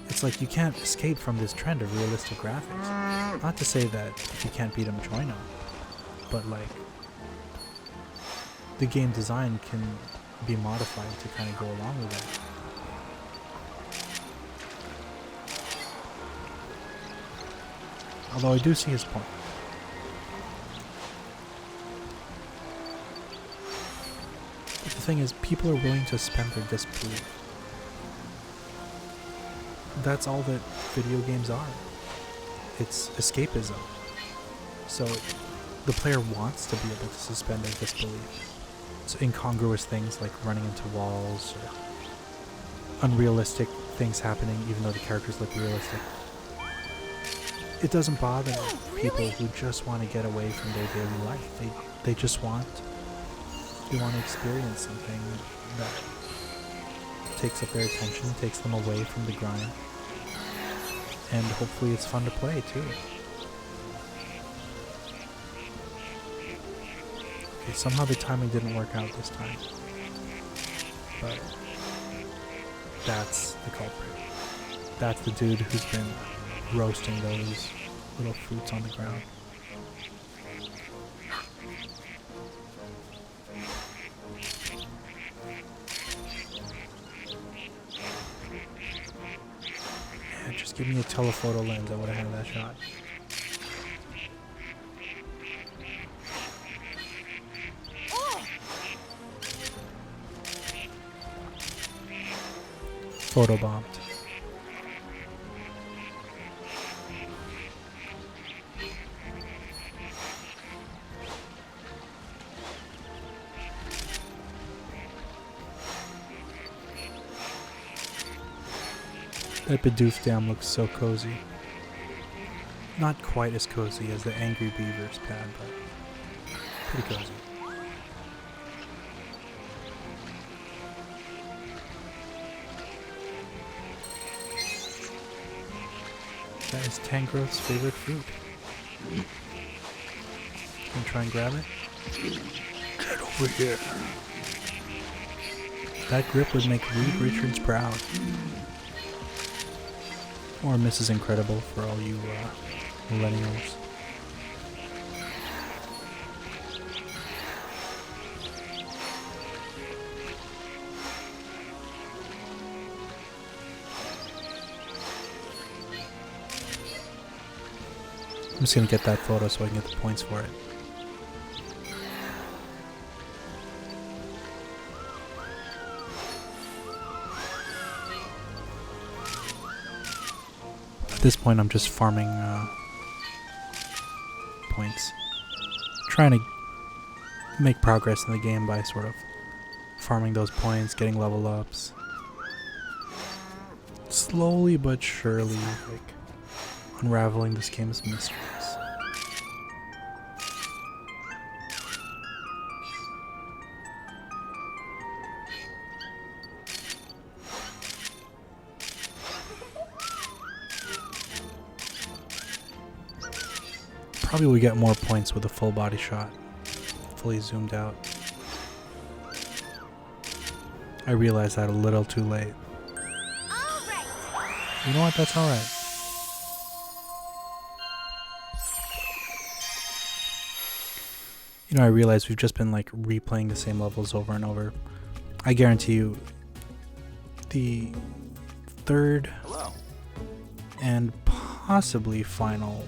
it's like you can't escape from this trend of realistic graphics. Not to say that if you can't beat them, join them. But like, the game design can be modified to kind of go along with that. Although I do see his point. But the thing is, people are willing to spend their disbelief. That's all that video games are. It's escapism. So the player wants to be able to suspend their disbelief. So incongruous things like running into walls or unrealistic things happening even though the characters look realistic. it doesn't bother people who just want to get away from their daily life. They just want to experience something that takes up their attention, takes them away from the grind, and hopefully it's fun to play too. Okay, somehow the timing didn't work out this time, but that's the culprit. That's the dude who's been roasting those little fruits on the ground. Yeah, just give me a telephoto lens, I would have had that shot. Photobombed. That Bidoof Dam looks so cozy. Not quite as cozy as the Angry Beavers pad, but pretty cozy. That is Tangroth's favorite fruit. Can you try and grab it? Get over here. That grip would make Reed Richards proud. Or Mrs. Incredible for all you millennials. I'm just gonna get that photo so I can get the points for it. At this point, I'm just farming points. Trying to make progress in the game by sort of farming those points, getting level ups. Slowly but surely, like, unraveling this game's mysteries. Probably we get more points with a full body shot, fully zoomed out. I realized that a little too late. You know what? That's alright. You know, I realize we've just been like replaying the same levels over and over. I guarantee you the third and possibly final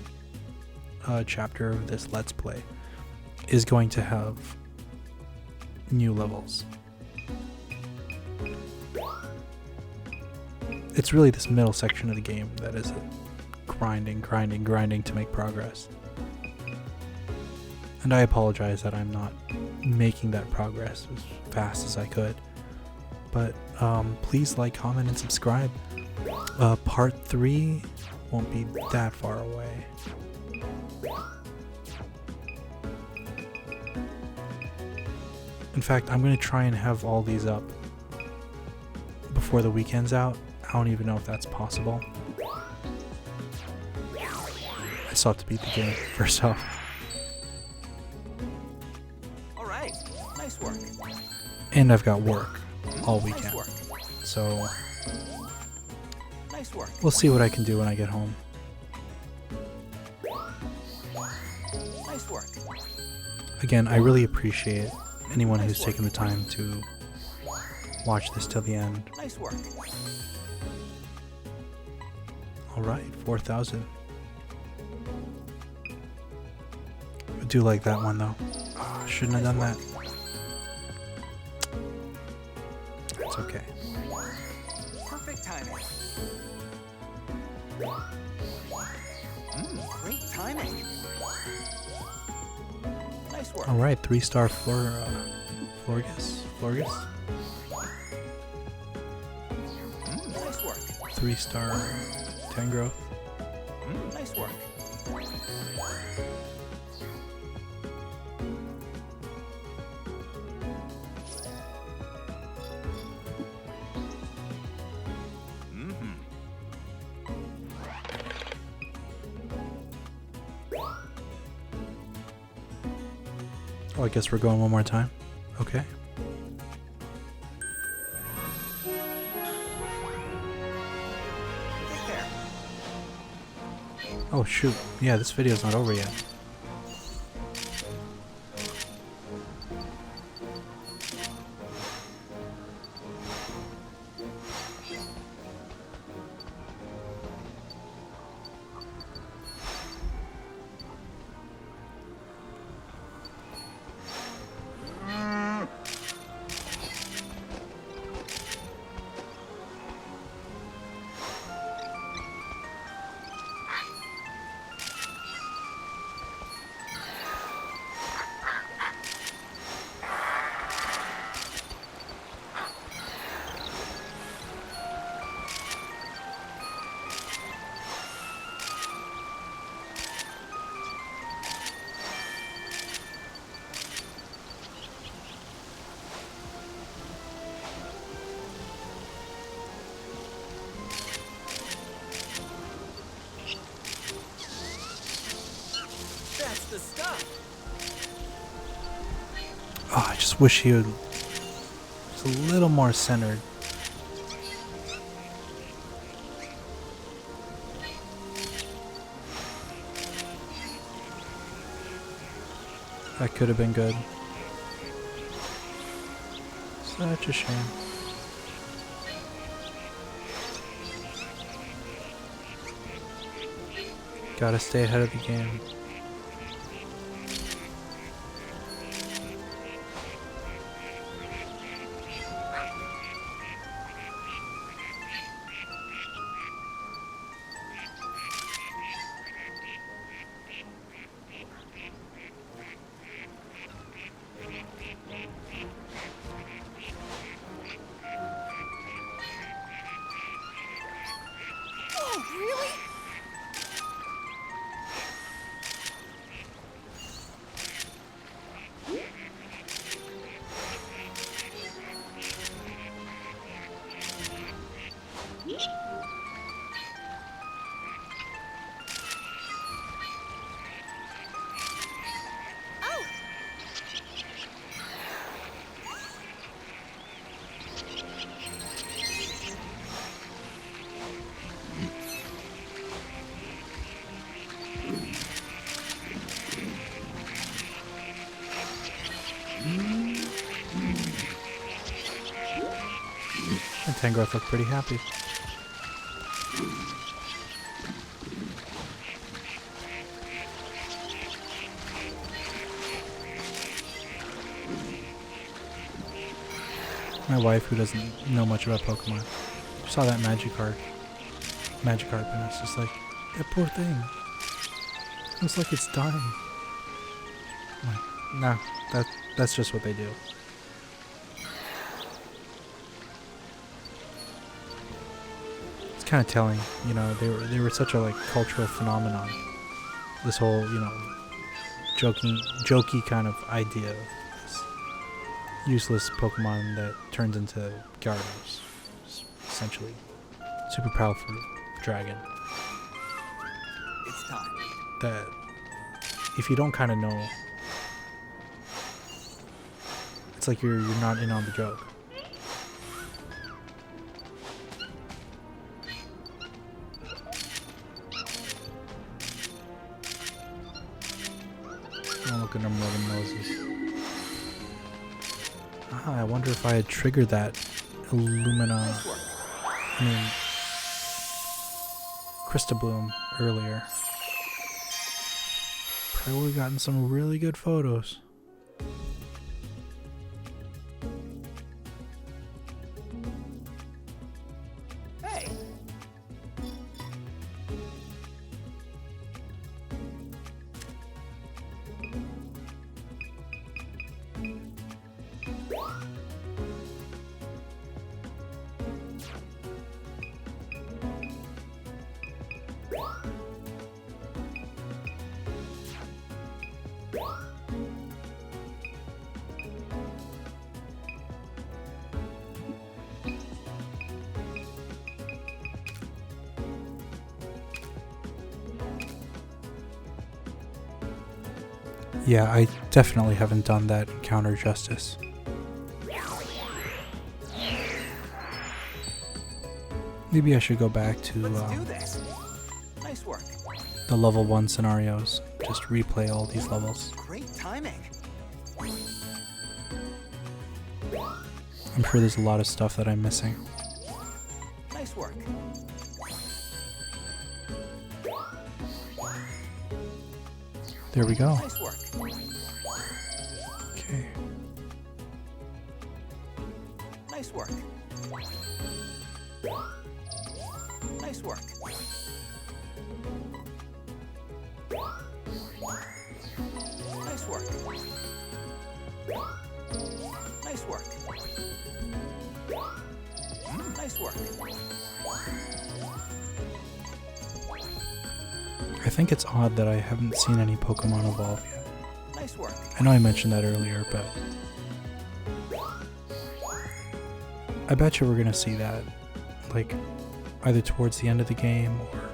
chapter of this Let's Play is going to have new levels. It's really this middle section of the game that is grinding to make progress. And I apologize that I'm not making that progress as fast as I could. But please like, comment, and subscribe. Part 3 won't be that far away. In fact, I'm going to try and have all these up before the weekend's out. I don't even know if that's possible. I still have to beat the game first off. Alright, nice work. And I've got work all weekend. Nice work. So Nice work. we'll see what I can do when I get home. Nice work. Again, I really appreciate anyone who's taken the time to watch this till the end. Nice work. Alright, 4,000. I do like that one though. Oh, shouldn't have done that. It's okay. Perfect timing. Great timing. Nice work. Alright, 3-star Florgus. Nice work. 3-star Tangrowth. Nice work. Mm-hmm. Oh, I guess we're going one more time. Okay. Take care. Oh shoot. Yeah, this video's not over yet. That's the stuff. Oh, I just wish he would just a little more centered. That could have been good. Such a shame. Gotta stay ahead of the game. Oh, really? Oh! And Tangrowth looked pretty happy. My wife, who doesn't know much about Pokemon, saw that Magikarp, and it's just like, that poor thing. Looks like it's dying. I'm like, nah, that's just what they do. It's kind of telling, you know, they were such a like cultural phenomenon. This whole, you know, jokey kind of idea of this useless Pokemon that turns into Gyarados, essentially. Super powerful dragon. It's time. That if you don't kind of know, it's like you're not in on the joke. Oh, look at them rubbing noses. Ah, I wonder if I had triggered that Illumina, Nice work. I mean, Crystabloom earlier. Probably would have gotten some really good photos. Hey. Yeah, I definitely haven't done that encounter justice. Maybe I should go back to Let's do this. Nice work. the level 1 scenarios. Just replay all these levels. Great timing. I'm sure there's a lot of stuff that I'm missing. Nice work. There we go. Nice work. Okay. Nice work. Nice work. Nice work. Nice work. Nice work. I think it's odd that I haven't seen any Pokemon evolve yet. Nice work. I know I mentioned that earlier, but I bet you we're gonna see that, like, either towards the end of the game or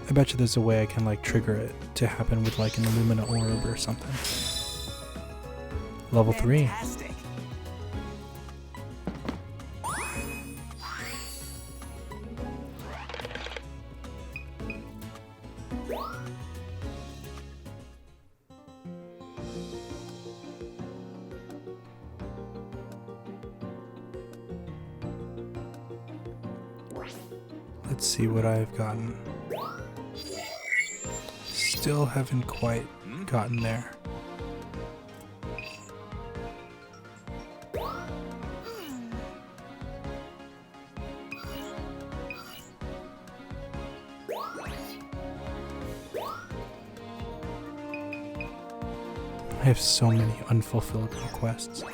I bet you there's a way I can like trigger it to happen with like an Illumina orb or something. Level 3. Fantastic. Let's see what I've gotten. Still haven't quite gotten there. I have so many unfulfilled requests.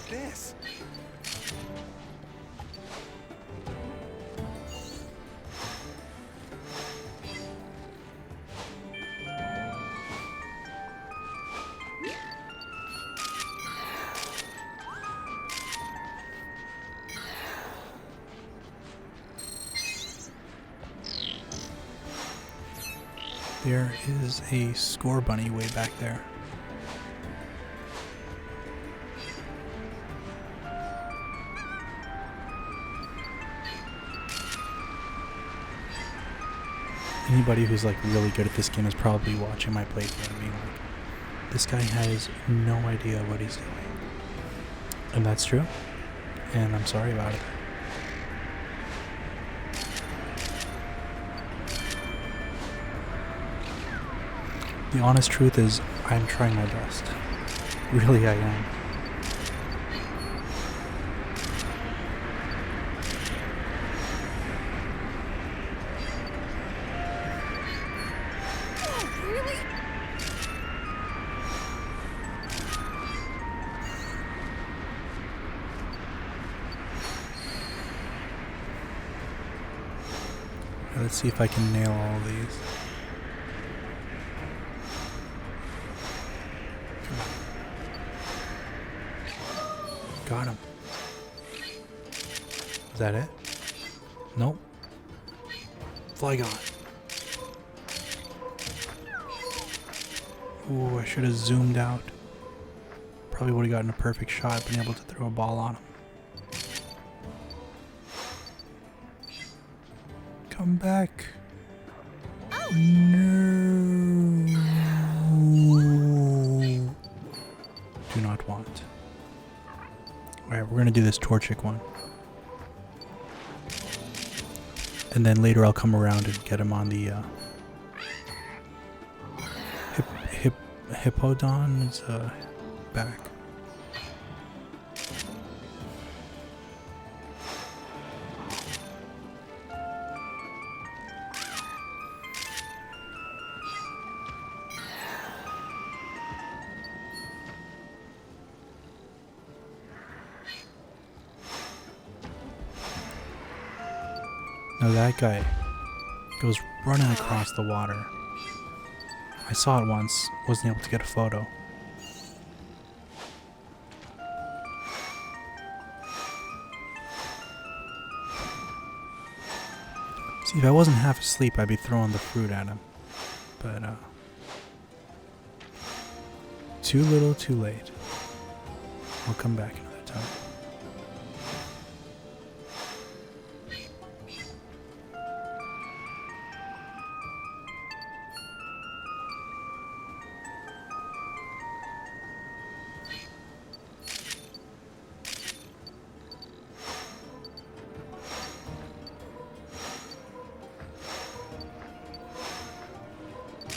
This. There is a score bunny way back there. Anybody who's like really good at this game is probably watching my playthrough and being like, this guy has no idea what he's doing. And that's true. And I'm sorry about it. The honest truth is, I'm trying my best. Really, I am. Really? Let's see if I can nail all of these. Got him. Is that it? Nope. Flygon. Ooh, I should have zoomed out. Probably would have gotten a perfect shot, been able to throw a ball on him. Come back. No. Alright, we're gonna do this Torchic one. And then later I'll come around and get him on the Hippodon's back. Now that guy goes running across the water. I saw it once, wasn't able to get a photo. See, if I wasn't half asleep, I'd be throwing the fruit at him. But, too little, too late. I'll come back another time.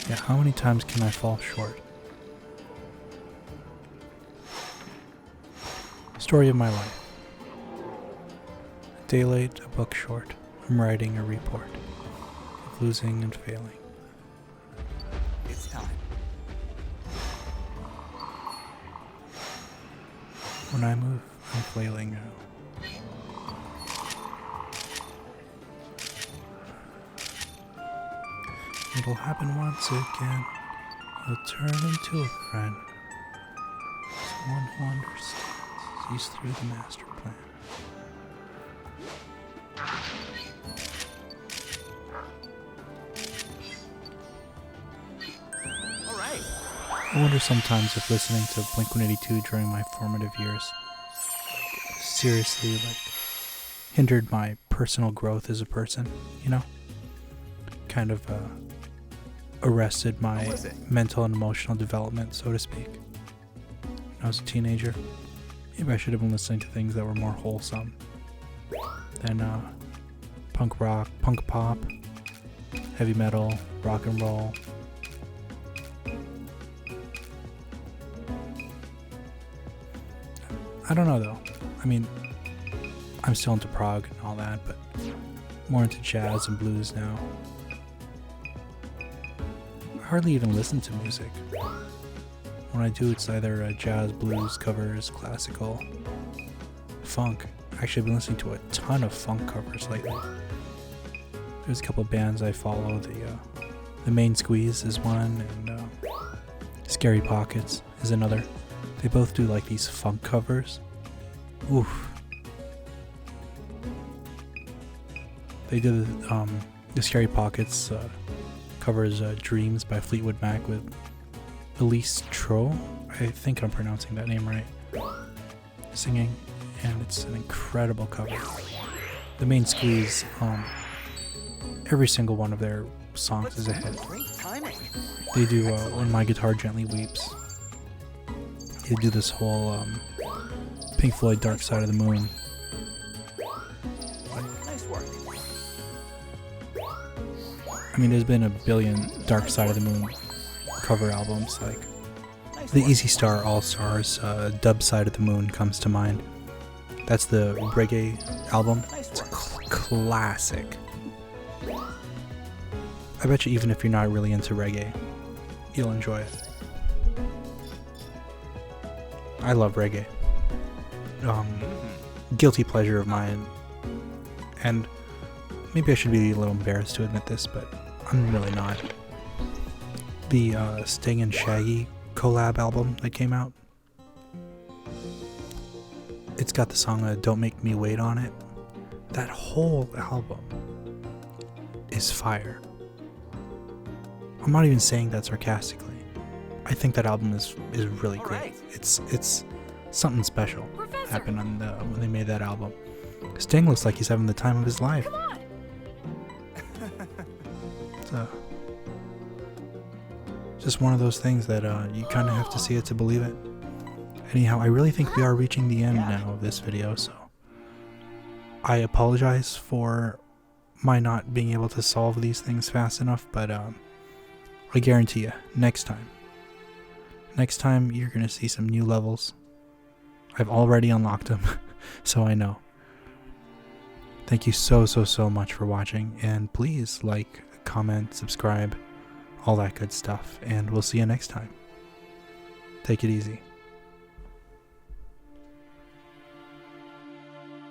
Yeah, how many times can I fall short? Story of my life. A day late, a book short. I'm writing a report of losing and failing. It's time. When I move, I'm flailing now. It'll happen once again. You'll turn into a friend. Someone who understands, sees through the master plan. All right. I wonder sometimes if listening to Blink-182 during my formative years seriously, hindered my personal growth as a person, you know? Kind of, arrested my mental and emotional development, so to speak. When I was a teenager, maybe I should have been listening to things that were more wholesome than punk rock, punk pop, heavy metal, rock and roll. I don't know though. I mean, I'm still into prog and all that, but more into jazz and blues now. I hardly even listen to music. When I do, it's either jazz, blues, covers, classical, funk. Actually, I've been listening to a ton of funk covers lately. There's a couple of bands I follow. The Main Squeeze is one, and Scary Pockets is another. They both do like these funk covers. Oof. They did the Scary Pockets covers Dreams by Fleetwood Mac with Elise Tro. I think I'm pronouncing that name right. Singing, and it's an incredible cover. The Main Squeeze, every single one of their songs is a hit. They do When My Guitar Gently Weeps. They do this whole Pink Floyd Dark Side of the Moon. Nice work. I mean, there's been a billion Dark Side of the Moon cover albums, like the Easy Star All Stars Dub Side of the Moon comes to mind. That's the reggae album. It's a classic. I bet you even if you're not really into reggae, you'll enjoy it. I love reggae. Guilty pleasure of mine. And maybe I should be a little embarrassed to admit this, but I'm really not. The Sting and Shaggy collab album that came out. It's got the song Don't Make Me Wait on it. That whole album is fire. I'm not even saying that sarcastically. I think that album is really great. Right. It's something special happened on when they made that album. Sting looks like he's having the time of his life. Come on. Just one of those things that you kind of have to see it to believe it. Anyhow, I really think we are reaching the end now of this video, so I apologize for my not being able to solve these things fast enough, but I guarantee you, next time you're going to see some new levels. I've already unlocked them, so I know. Thank you so much for watching, and please like, comment, subscribe, all that good stuff, and we'll see you next time. Take it easy.